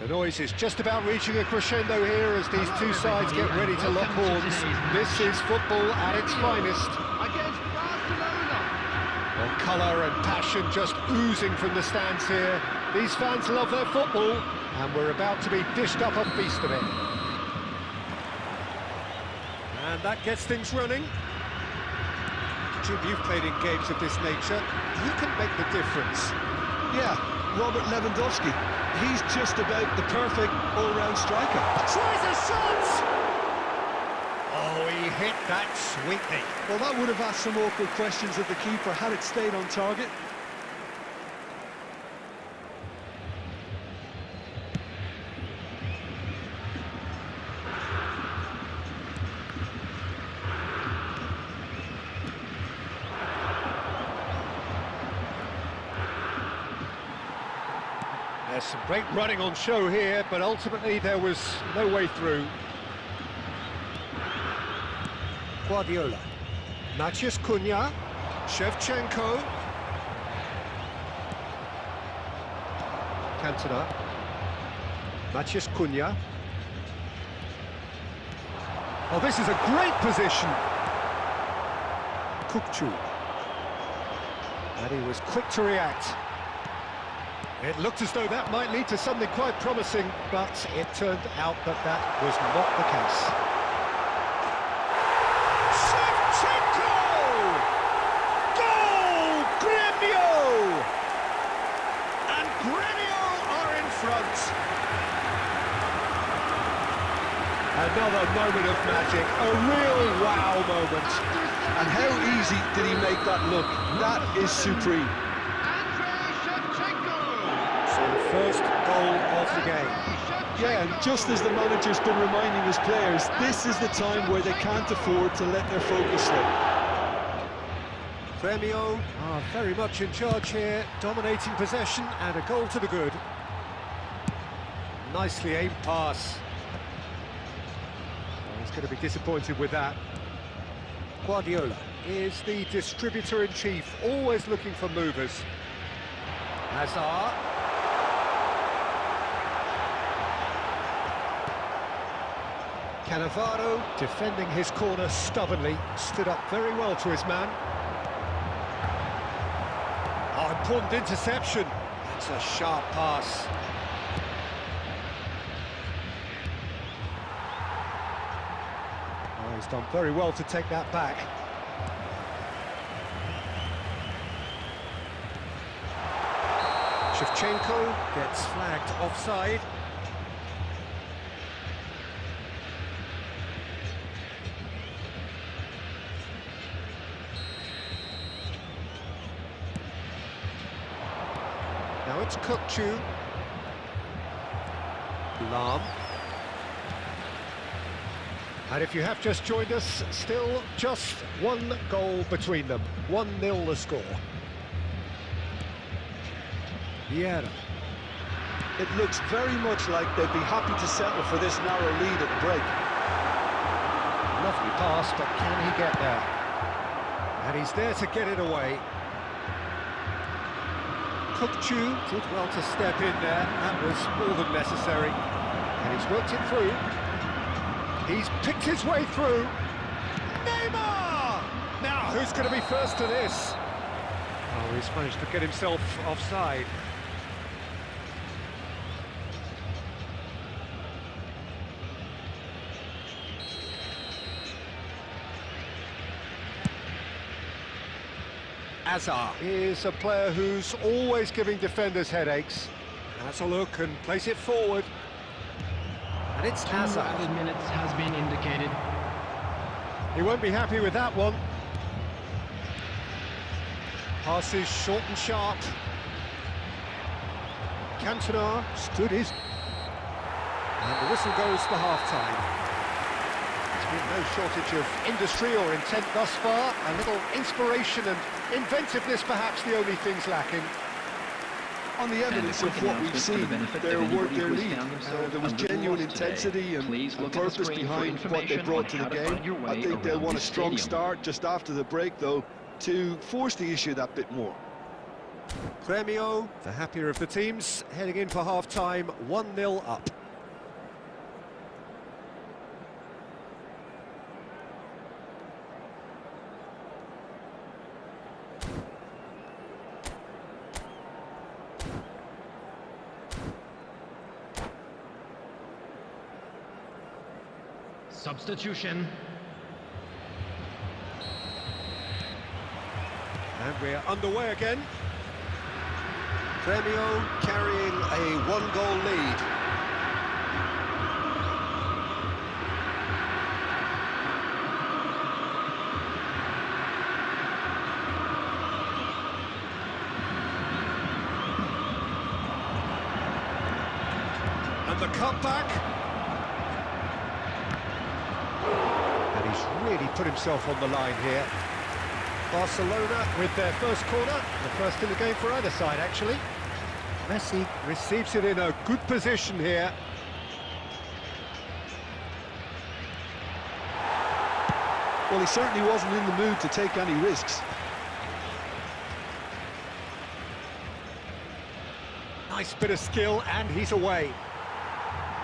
Speaker 1: The noise is just about reaching a crescendo here as these two sides get ready to lock horns. This is football at its finest.
Speaker 3: Against Barcelona.
Speaker 1: Well, colour and passion just oozing from the stands here. These fans love their football, and we're about to be dished up a feast of it. And that gets things running. Jim, you've played in games of this nature. Who can make the difference?
Speaker 2: Yeah, Robert Lewandowski. He's just about the perfect all-round striker.
Speaker 1: Tries a shot! Oh, he hit that sweetly.
Speaker 2: Well, that would have asked some awkward questions of the keeper had it stayed on target.
Speaker 1: There's some great running on show here, but ultimately there was no way through. Guardiola, Maciej Cunha, Shevchenko, Cantona, Maciej Cunha. Oh, this is a great position. Kukçu. And he was quick to react. It looked as though that might lead to something quite promising, but it turned out that that was not the case. Shevchenko! Goal! Gremio! And Gremio are in front. Another moment of magic, a real wow moment.
Speaker 2: And how easy did he make that look? That is supreme.
Speaker 1: First goal of the game.
Speaker 2: Yeah, and just as the manager's been reminding his players, this is the time where they can't afford to let their focus slip.
Speaker 1: Gremio are very much in charge here, dominating possession and a goal to the good. Nicely aimed pass. Well, he's going to be disappointed with that. Guardiola is the distributor-in-chief, always looking for movers. Hazard. Cannavaro, defending his corner stubbornly, stood up very well to his man. Oh, important interception. That's a sharp pass. Oh, he's done very well to take that back. Shevchenko gets flagged offside. Now it's Kukçu. Lam. And if you have just joined us, still just one goal between them. 1-0 the score. Vieira.
Speaker 2: It looks very much like they'd be happy to settle for this narrow lead at the break.
Speaker 1: Lovely pass, but can he get there? And he's there to get it away. Kukçu did well to step in there. That was more than necessary. And he's worked it through. He's picked his way through. Neymar! Now, who's going to be first to this? Oh, he's managed to get himself offside. Hazard is a player who's always giving defenders headaches. Has a look and plays it forward. And it's Hazard.
Speaker 3: 2 added minutes has been indicated.
Speaker 1: He won't be happy with that one. Passes short and sharp. Cantona stood his... And the whistle goes for half-time. There's been no shortage of industry or intent thus far. A little inspiration and inventiveness, perhaps the only things lacking.
Speaker 2: On the evidence of what we've seen, their work, their lead. There was genuine intensity and purpose behind what they brought to the game. I think they'll want a strong start just after the break, though, to force the issue that bit more.
Speaker 1: Gremio, the happier of the teams, heading in for half-time, 1-0 up.
Speaker 3: Substitution.
Speaker 1: And we're underway again. Gremio carrying a 1-goal lead. And the cutback. And he's really put himself on the line here. Barcelona with their first corner, the first in the game for either side, actually. Messi receives it in a good position here.
Speaker 2: Well, he certainly wasn't in the mood to take any risks.
Speaker 1: Nice bit of skill, and he's away.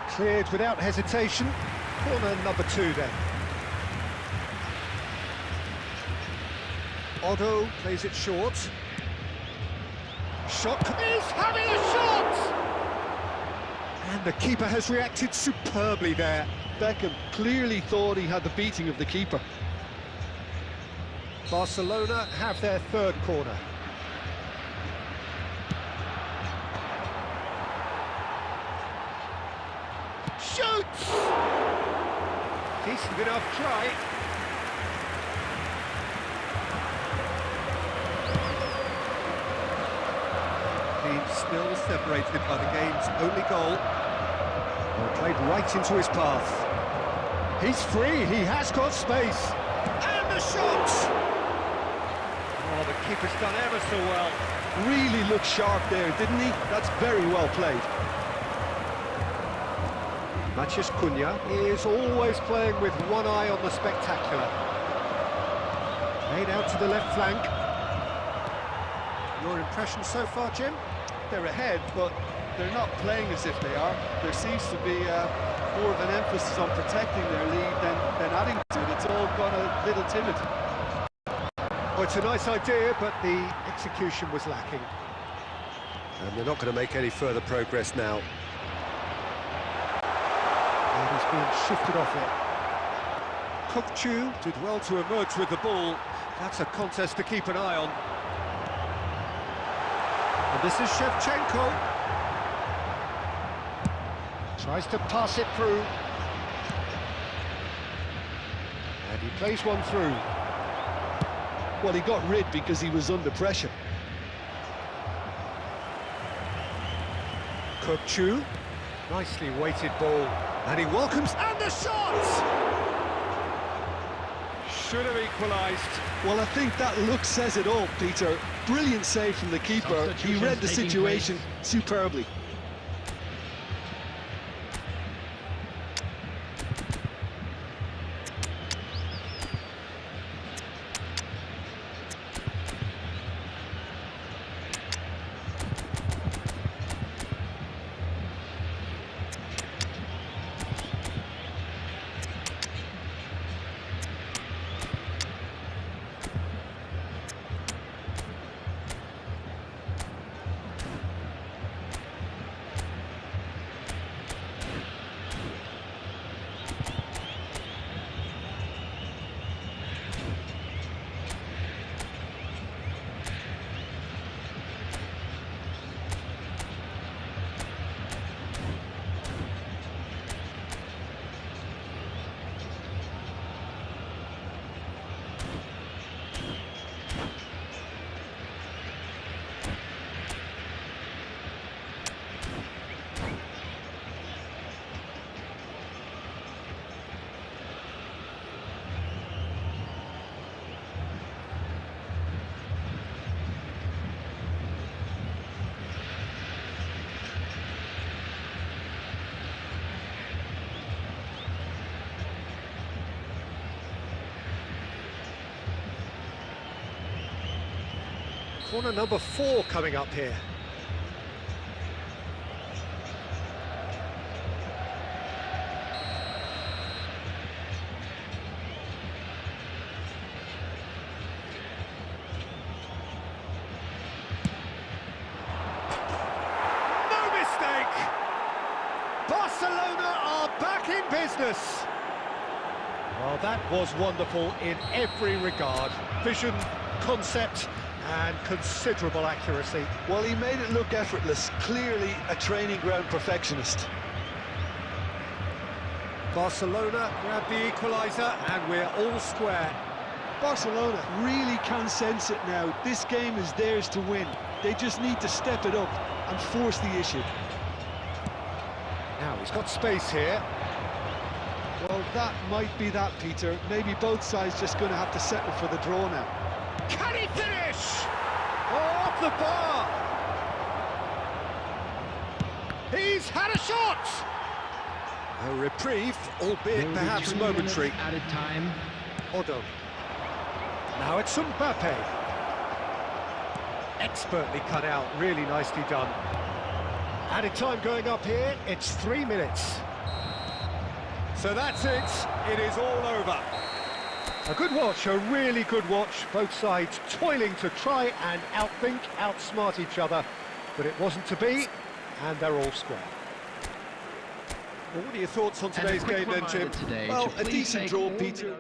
Speaker 1: Cleared without hesitation. Corner number 2 then. Otto plays it short. Shot, he's having a shot! And the keeper has reacted superbly there.
Speaker 2: Beckham clearly thought he had the beating of the keeper.
Speaker 1: Barcelona have their third corner. Shoots! Decent enough try. Team still separated by the game's only goal. Well, played right into his path. He's free, he has got space. And the shot! Oh, the keeper's done ever so well.
Speaker 2: Really looked sharp there, didn't he? That's very well played.
Speaker 1: Matheus Cunha is always playing with one eye on the spectacular. Made out to the left flank. Your impression so far, Jim?
Speaker 2: They're ahead, but they're not playing as if they are. There seems to be more of an emphasis on protecting their lead than adding to it. It's all gone a little timid.
Speaker 1: Well, it's a nice idea, but the execution was lacking. And they're not going to make any further progress now. And he's being shifted off it. Kokchu did well to emerge with the ball. That's a contest to keep an eye on. And this is Shevchenko. Tries to pass it through. And he plays one through.
Speaker 2: Well, he got rid because he was under pressure.
Speaker 1: Kokchu. Nicely weighted ball. And he welcomes, and the shot! Should have equalised.
Speaker 2: Well, I think that look says it all, Peter. Brilliant save from the keeper. He read the situation superbly.
Speaker 1: Corner number 4 coming up here. No mistake! Barcelona are back in business. Well, that was wonderful in every regard. Vision, concept, and considerable accuracy.
Speaker 2: Well, he made it look effortless. Clearly a training ground perfectionist.
Speaker 1: Barcelona grab the equaliser, and we're all square.
Speaker 2: Barcelona really can sense it now. This game is theirs to win. They just need to step it up and force the issue.
Speaker 1: Now He's got space here.
Speaker 2: Well, that might be that, Peter. Maybe both sides just going to have to settle for the draw now.
Speaker 1: Can he finish? Oh, off the bar! He's had a shot! A reprieve, albeit perhaps momentary.
Speaker 3: Added time.
Speaker 1: Odo. Now it's Mbappe. Expertly cut out, really nicely done. Added time going up here, it's 3 minutes. So that's it, it is all over. A good watch, a really good watch. Both sides toiling to try and outthink, outsmart each other. But it wasn't to be, and they're all square. Well, what are your thoughts on today's game then, Jim?
Speaker 2: Well, a decent draw, Peter.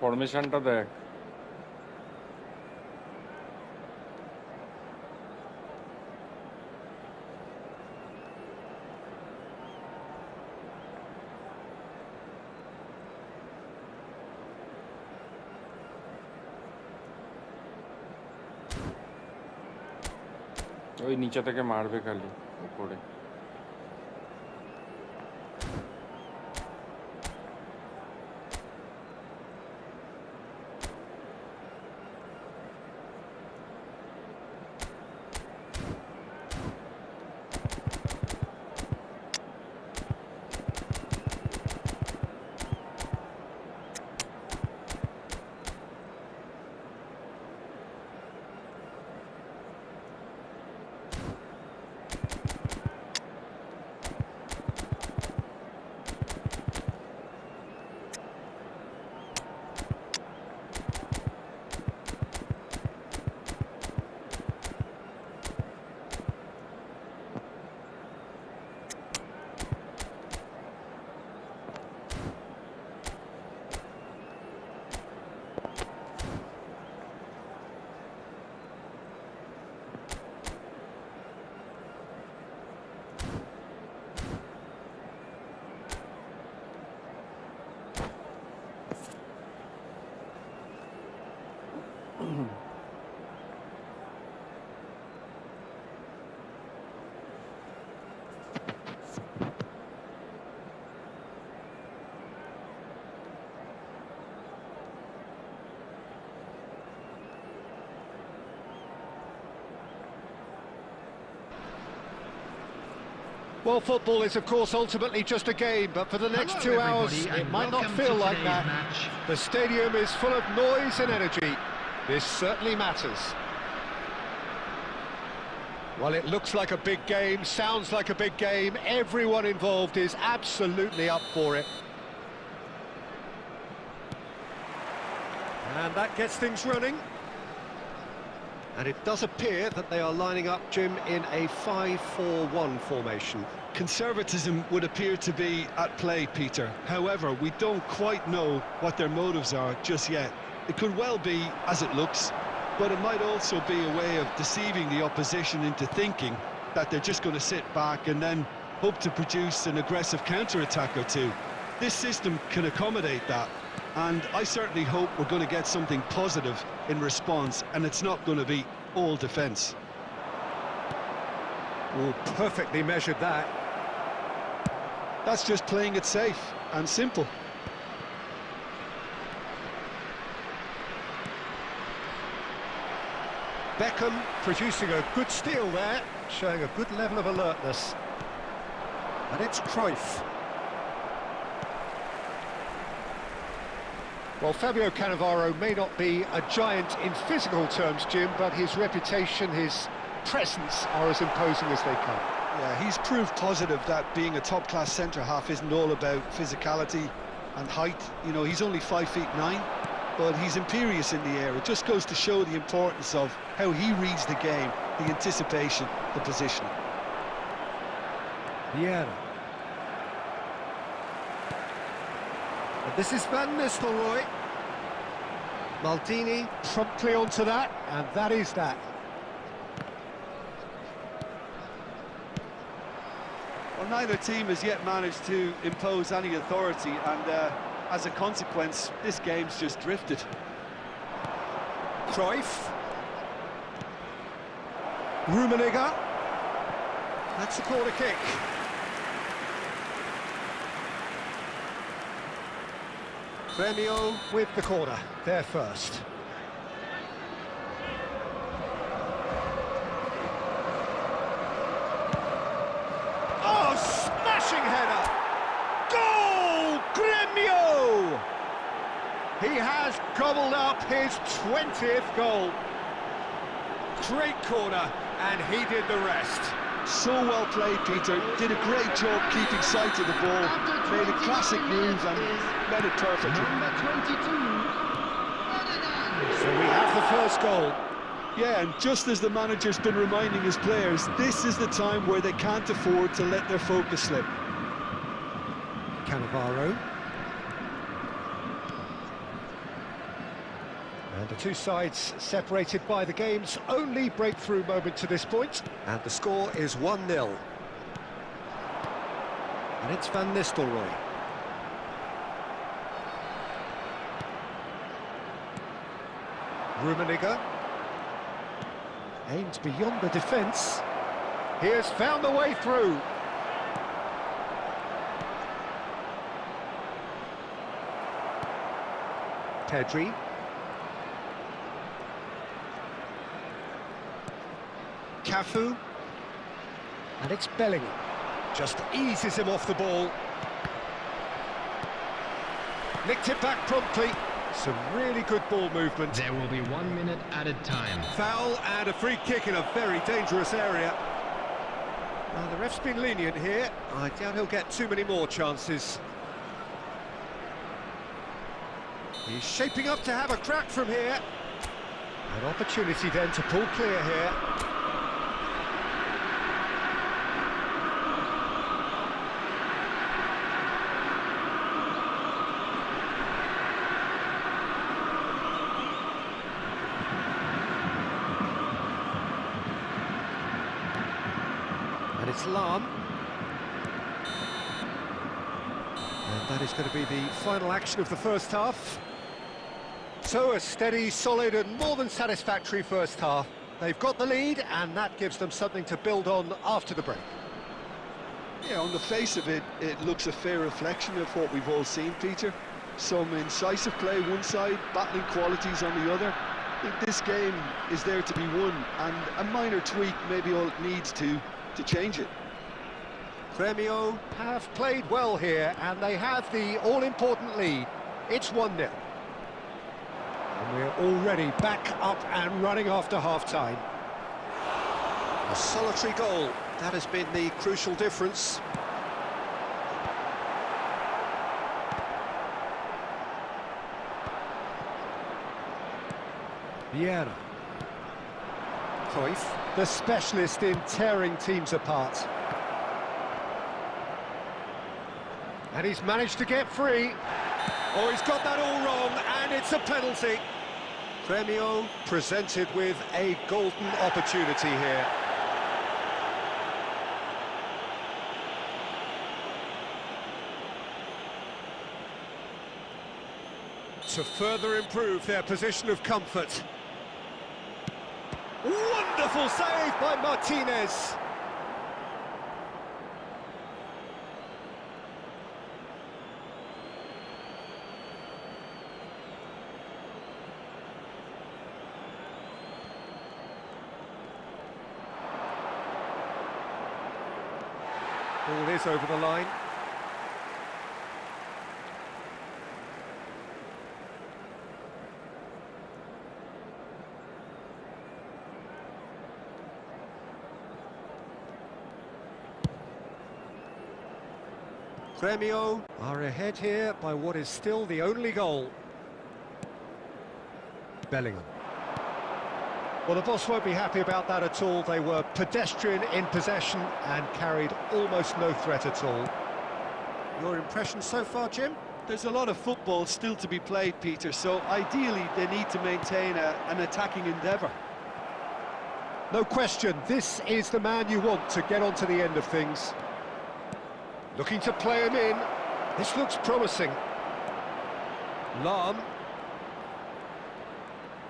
Speaker 5: ফরমেশনটা দেখ ওই নিচে থেকে মারবে খালি উপরে
Speaker 1: Well, football is, of course, ultimately just a game, but for the next 2 hours, it might not feel like that. The stadium is full of noise and energy. This certainly matters. Well, it looks like a big game, sounds like a big game. Everyone involved is absolutely up for it. And that gets things running. And it does appear that they are lining up, Jim, in a 5-4-1 formation.
Speaker 2: Conservatism would appear to be at play, Peter. However, we don't quite know what their motives are just yet. It could well be as it looks, but it might also be a way of deceiving the opposition into thinking that they're just going to sit back and then hope to produce an aggressive counter-attack or two. This system can accommodate that. And I certainly hope we're going to get something positive in response, and it's not going to be all defence.
Speaker 1: Oh, perfectly measured that.
Speaker 2: That's just playing it safe and simple.
Speaker 1: Beckham producing a good steal there, showing a good level of alertness. And it's Cruyff. Well, Fabio Cannavaro may not be a giant in physical terms, Jim, but his reputation, his presence are as imposing as they come.
Speaker 2: Yeah, he's proved positive that being a top-class centre-half isn't all about physicality and height. You know, he's only 5'9", but he's imperious in the air. It just goes to show the importance of how he reads the game, the anticipation, the positioning.
Speaker 1: Vieira. And this is Van Nistelrooy. Maldini promptly onto that, and that is that.
Speaker 2: Well, neither team has yet managed to impose any authority, and as a consequence, this game's just drifted.
Speaker 1: Cruyff. Rummenigge. That's a corner kick. Gremio with the corner, there first. Oh, smashing header! Goal! Gremio! He has gobbled up his 20th goal. Great corner, and he did the rest.
Speaker 2: So well played, Peter. Did a great job keeping sight of the ball. Made a classic move and met it perfectly.
Speaker 3: Number 22,
Speaker 1: So we have the first goal.
Speaker 2: Yeah, and just as the manager's been reminding his players, this is the time where they can't afford to let their focus slip.
Speaker 1: Cannavaro. And the two sides separated by the game's only breakthrough moment to this point. And the score is 1-0. And it's Van Nistelrooy. Rummenigge. Aimed beyond the defence. He has found the way through. Pedri. Cafu. And it's Bellingham. Just eases him off the ball. Nicked it back promptly. Some really good ball movement.
Speaker 3: there will be 1 minute added time.
Speaker 1: Foul and a free kick in a very dangerous area. Well, the ref's been lenient here. I doubt he'll get too many more chances. He's shaping up to have a crack from here. An opportunity then to pull clear here. And it's Lam. And that is going to be the final action of the first half. So a steady, solid and more than satisfactory first half. They've got the lead and that gives them something to build on after the break.
Speaker 2: Yeah, on the face of it, it looks a fair reflection of what we've all seen, Peter. Some incisive play one side, battling qualities on the other. I think this game is there to be won, and a minor tweak may be all it needs to change it.
Speaker 1: Gremio have played well here and they have the all-important lead. It's 1-0. And we're already back up and running after half-time. A solitary goal, that has been the crucial difference. Vieira. Cruyff, the specialist in tearing teams apart. And he's managed to get free. Oh, he's got that all wrong, and it's a penalty. Gremio presented with a golden opportunity here. to further improve their position of comfort. Wonderful save by Martinez. Ball is over the line. Grêmio are ahead here by what is still the only goal. Bellingham. Well, the boss won't be happy about that at all. They were pedestrian in possession and carried almost no threat at all. Your impression so far, Jim?
Speaker 2: There's a lot of football still to be played, Peter, so ideally they need to maintain an attacking endeavour.
Speaker 1: No question, this is the man you want to get on to the end of things. Looking to play him in. This looks promising. Lahm.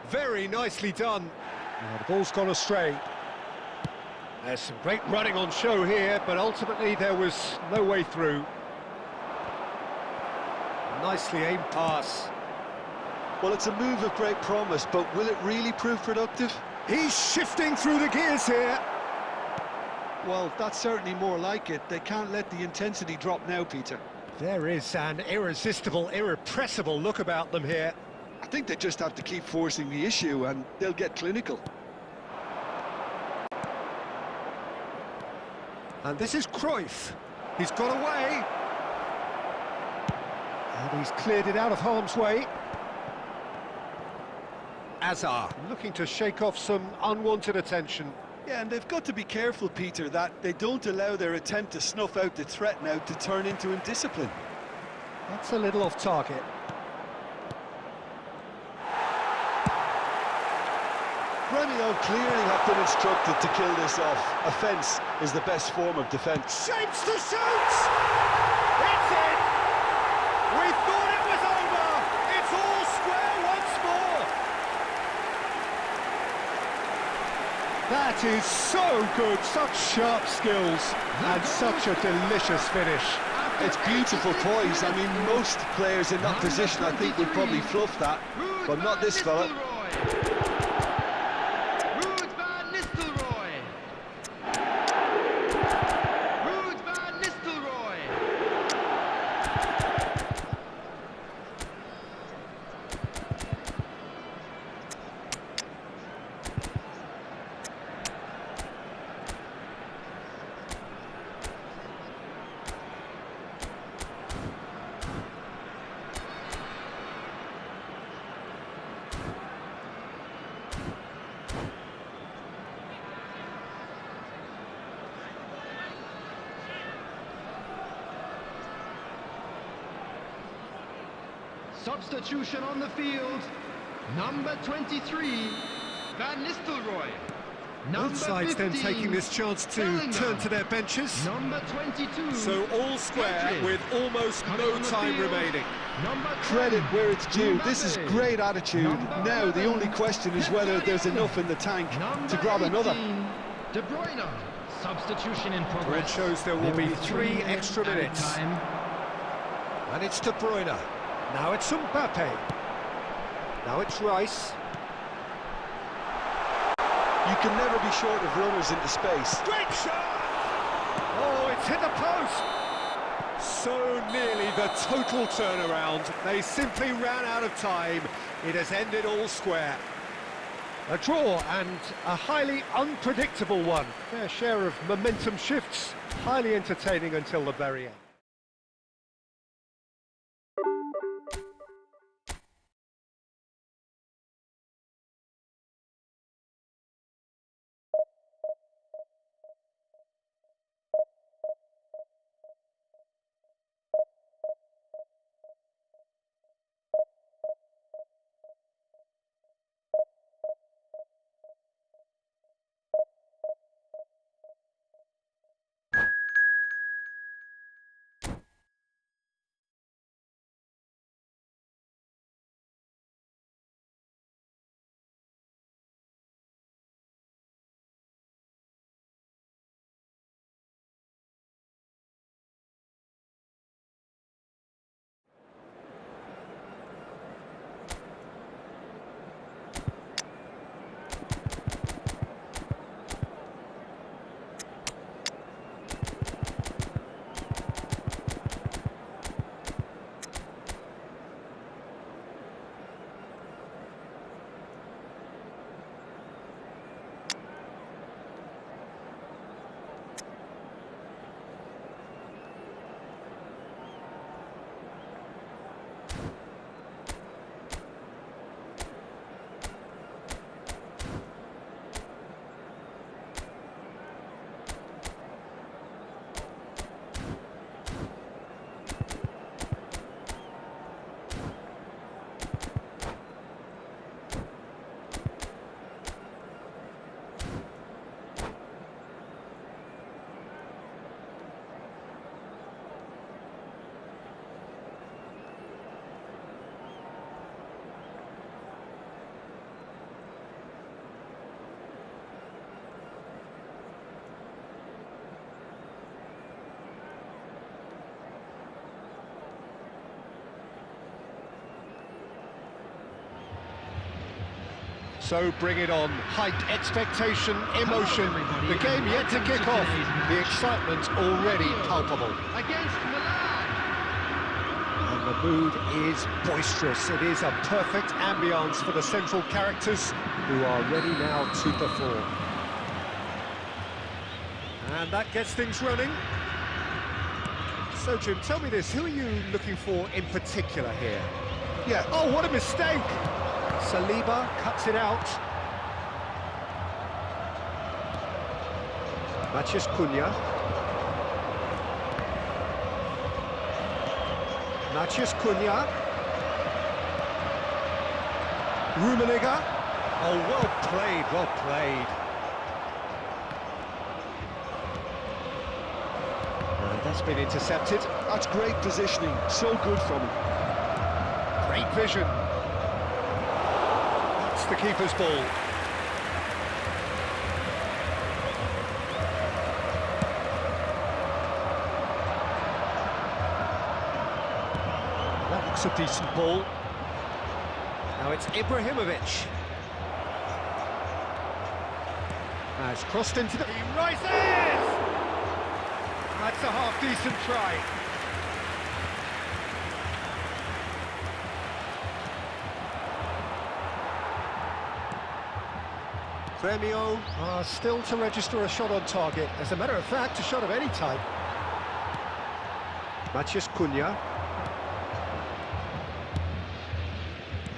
Speaker 1: Very nicely done. Now, the ball's gone astray. There's some great running on show here, but ultimately there was no way through. Nicely aimed pass.
Speaker 2: Well, it's a move of great promise, but will it really prove productive?
Speaker 1: He's shifting through the gears here.
Speaker 2: Well, that's certainly more like it. They can't let the intensity drop now, Peter.
Speaker 1: There is an irresistible, irrepressible look about them here.
Speaker 2: I think they just have to keep forcing the issue and they'll get clinical.
Speaker 1: And this is Cruyff. He's got away. And he's cleared it out of harm's way. Azar looking to shake off some unwanted attention.
Speaker 2: Yeah, and they've got to be careful, Peter, that they don't allow their attempt to snuff out the threat now to turn into indiscipline.
Speaker 1: That's a little off target.
Speaker 2: Grêmio clearly have been instructed to kill this off. Offence is the best form of defence.
Speaker 1: Shapes to shoot! It's in! We thought it was over! It's all square once more! That is so good, such sharp skills, and such a delicious finish.
Speaker 2: It's beautiful poise. I mean, most players in that position, I think, would probably fluff that, but not this fella.
Speaker 3: Substitution on the field, number 23, Van Nistelrooy.
Speaker 1: Both sides then taking this chance to turn to their benches.
Speaker 3: Number 22.
Speaker 1: So all square with almost no time remaining.
Speaker 2: Credit where it's due. This is great attitude. Now the only question is whether there's enough in the tank to grab another.
Speaker 3: De Bruyne. Substitution in progress.
Speaker 1: Well, it shows there will be 3 extra minutes. And it's De Bruyne. Now it's Mbappe. Now it's Rice.
Speaker 2: You can never be short of runners into space.
Speaker 1: Great shot! Oh, it's hit the post! So nearly the total turnaround. They simply ran out of time. It has ended all square. A draw and a highly unpredictable one. Fair share of momentum shifts. Highly entertaining until the very end. So bring it on. Hype, expectation, emotion. The game yet to kick off. The excitement already palpable.
Speaker 3: Against Milan.
Speaker 1: And the mood is boisterous. It is a perfect ambience for the central characters who are ready now to perform. And that gets things running. So, Jim, tell me this, who are you looking for in particular here?
Speaker 2: Yeah.
Speaker 1: Oh, what a mistake! Saliba cuts it out. Matheus Cunha. Matheus Cunha. Rummenigge. Oh, well played, well played. And that's been intercepted.
Speaker 2: That's great positioning, so good from him.
Speaker 1: Great vision. That's the keeper's ball. That looks a decent ball. Now it's Ibrahimovic. Now it's crossed into the... He rises! That's a half-decent try. Gremio are still to register a shot on target. As a matter of fact, a shot of any type. Matheus Cunha.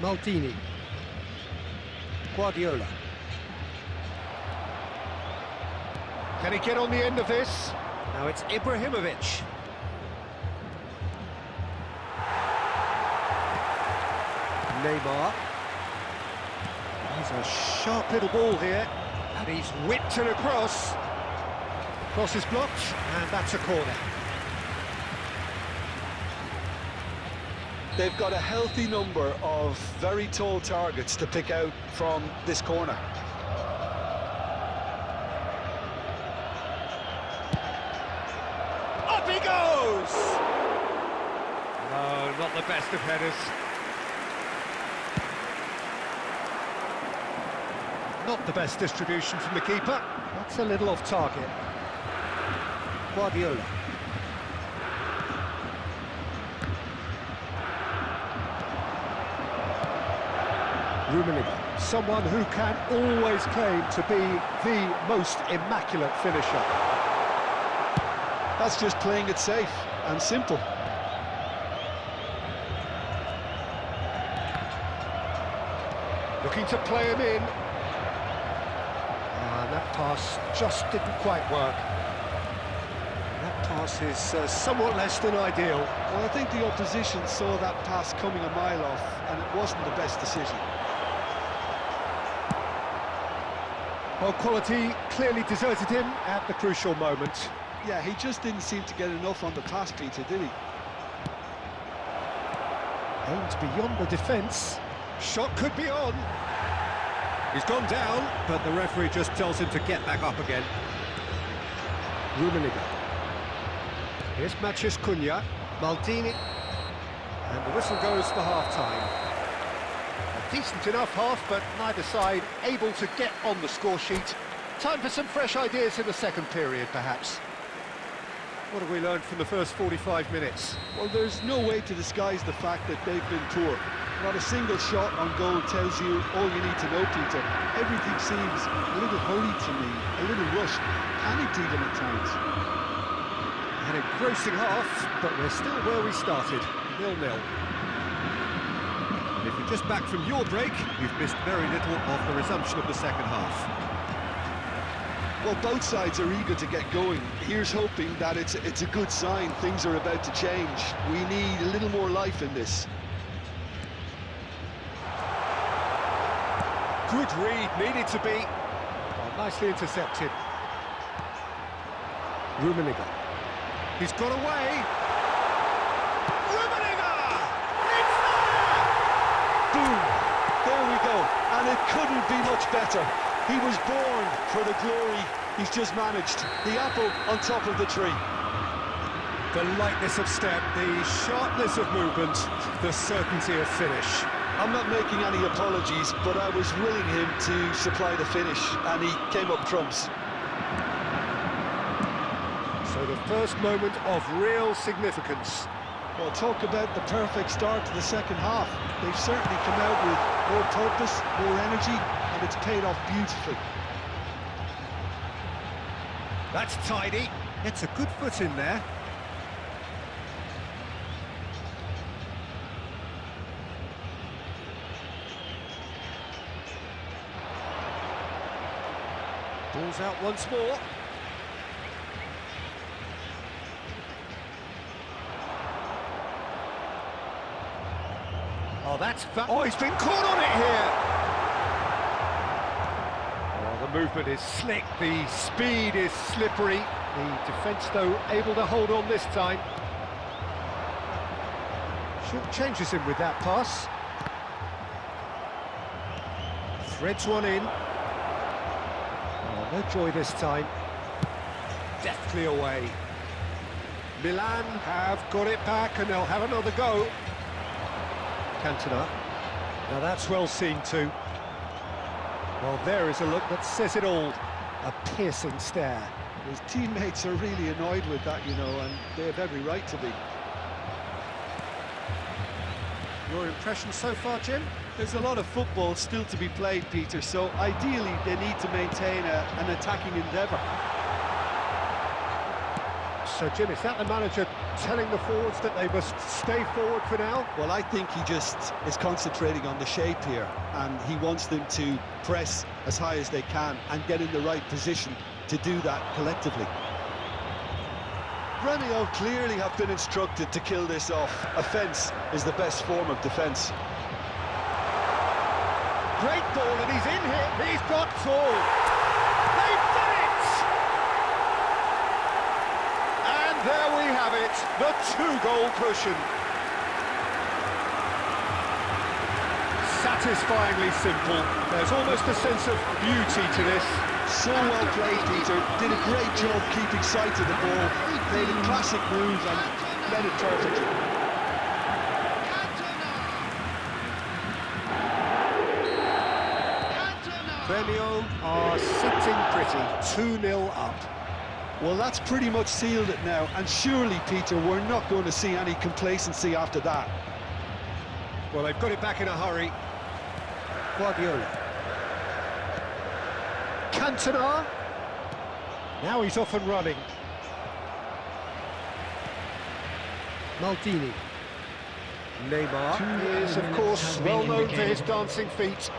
Speaker 1: Maldini. Guardiola. Can he get on the end of this? Now it's Ibrahimovic. Neymar. He's a sharp little ball here, and he's whipped it across. Cross is blocked, and that's a corner.
Speaker 2: They've got a healthy number of very tall targets to pick out from this corner.
Speaker 1: Up he goes! No, not the best of headers. Not the best distribution from the keeper. That's a little off target. Guardiola. Rummenigge, someone who can always claim to be the most immaculate finisher.
Speaker 2: That's just playing it safe and simple.
Speaker 1: Looking to play him in. And that pass just didn't quite work. That pass is somewhat less than ideal.
Speaker 2: Well, I think the opposition saw that pass coming a mile off, and it wasn't the best decision.
Speaker 1: Well, quality clearly deserted him at the crucial moment.
Speaker 2: Yeah, he just didn't seem to get enough on the pass, Peter, did he?
Speaker 1: Aimed beyond the defence. Shot could be on. He's gone down, but the referee just tells him to get back up again. Rummenigge. Here's Matheus Cunha. Maldini. And the whistle goes for half-time. A decent enough half, but neither side able to get on the score sheet. Time for some fresh ideas in the second period, perhaps. What have we learned from the first 45 minutes?
Speaker 2: Well, there's no way to disguise the fact that they've been poor. Not a single shot on goal tells you all you need to know, Peter. Everything seems a little hurried to me, a little rushed, panicked even at times.
Speaker 1: An engrossing half, but we're still where we started, 0-0. And if you're just back from your break, you've missed very little of the resumption of the second half.
Speaker 2: Well, both sides are eager to get going. Here's hoping that it's a good sign. Things are about to change. We need a little more life in this.
Speaker 1: Good read, needed to be. Oh, nicely intercepted. Rummenigge. He's got away. Rummenigge! It's there!
Speaker 2: Boom! There we go. And it couldn't be much better. He was born for the glory. He's just managed. The apple on top of the tree.
Speaker 1: The lightness of step, the sharpness of movement, the certainty of finish.
Speaker 2: I'm not making any apologies, but I was willing him to supply the finish, and he came up trumps.
Speaker 1: So the first moment of real significance.
Speaker 2: Well, talk about the perfect start to the second half. They've certainly come out with more purpose, more energy, and it's paid off beautifully.
Speaker 1: That's tidy. Gets a good foot in there. Ball's out once more. Oh, oh, he's been caught on it here. Oh, the movement is slick, the speed is slippery. The defence, though, able to hold on this time. Short changes him with that pass. Threads one in. Oh, no joy this time. Deftly away. Milan have got it back and they'll have another go. Cantona. Now that's well seen too. Well, there is a look that says it all. A piercing stare.
Speaker 2: His teammates are really annoyed with that, you know, and they have every right to be.
Speaker 1: Your impression so far, Jim?
Speaker 2: There's a lot of football still to be played, Peter, so ideally they need to maintain an attacking endeavour.
Speaker 1: So, Jim, is that the manager telling the forwards that they must stay forward for now?
Speaker 2: Well, I think he just is concentrating on the shape here, and he wants them to press as high as they can and get in the right position to do that collectively. Gremio clearly have been instructed to kill this off. Offence is the best form of defence.
Speaker 1: Great ball, and he's in here. He's got full. They've done it! And there we have it, the two-goal cushion. Satisfyingly simple. There's almost a sense of beauty to this.
Speaker 2: So well played, Peter. Did a great job keeping sight of the ball. Made a classic move and led it perfectly.
Speaker 1: Gremio are sitting pretty, 2-0 up.
Speaker 2: Well, that's pretty much sealed it now, and surely, Peter, we're not going to see any complacency after that.
Speaker 1: Well, they've got it back in a hurry. Guardiola. Cantona. Now he's off and running. Maldini. Neymar is, of course, well known for his dancing feet.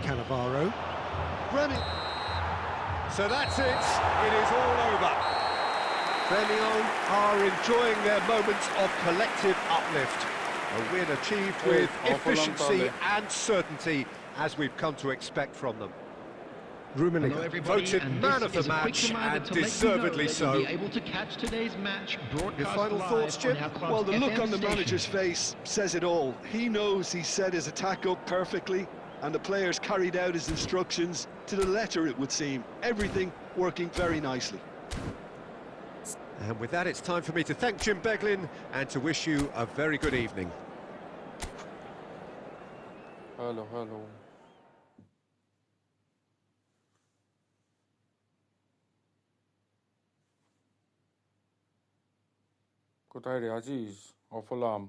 Speaker 1: Cannavaro.
Speaker 2: Gremio.
Speaker 1: So that's it. It is all over. Gremio are enjoying their moments of collective uplift. A win achieved with efficiency and certainty, as we've come to expect from them. Rummenigge voted man of the match, and deservedly so.
Speaker 3: Able to catch today's match.
Speaker 1: Your final thoughts, Jim?
Speaker 2: Well, the look on the manager's face says it all. He knows he set his attack up perfectly, and the players carried out his instructions to the letter, it would seem. Everything working very nicely.
Speaker 1: And with that, it's time for me to thank Jim Beglin and to wish you a very good evening.
Speaker 5: Hello কোথায় রে Aziz অফলাম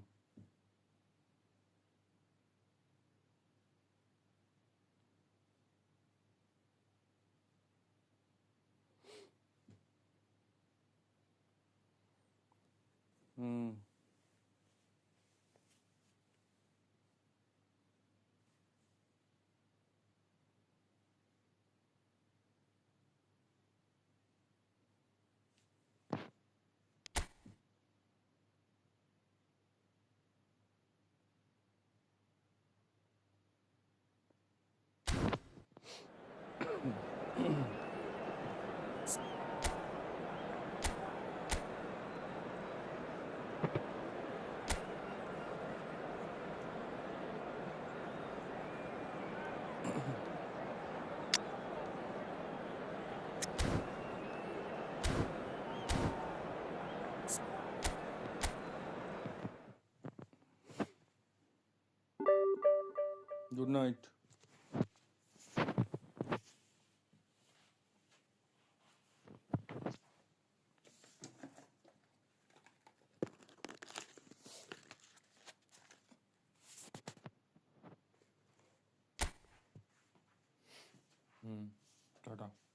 Speaker 5: Good night. Tata.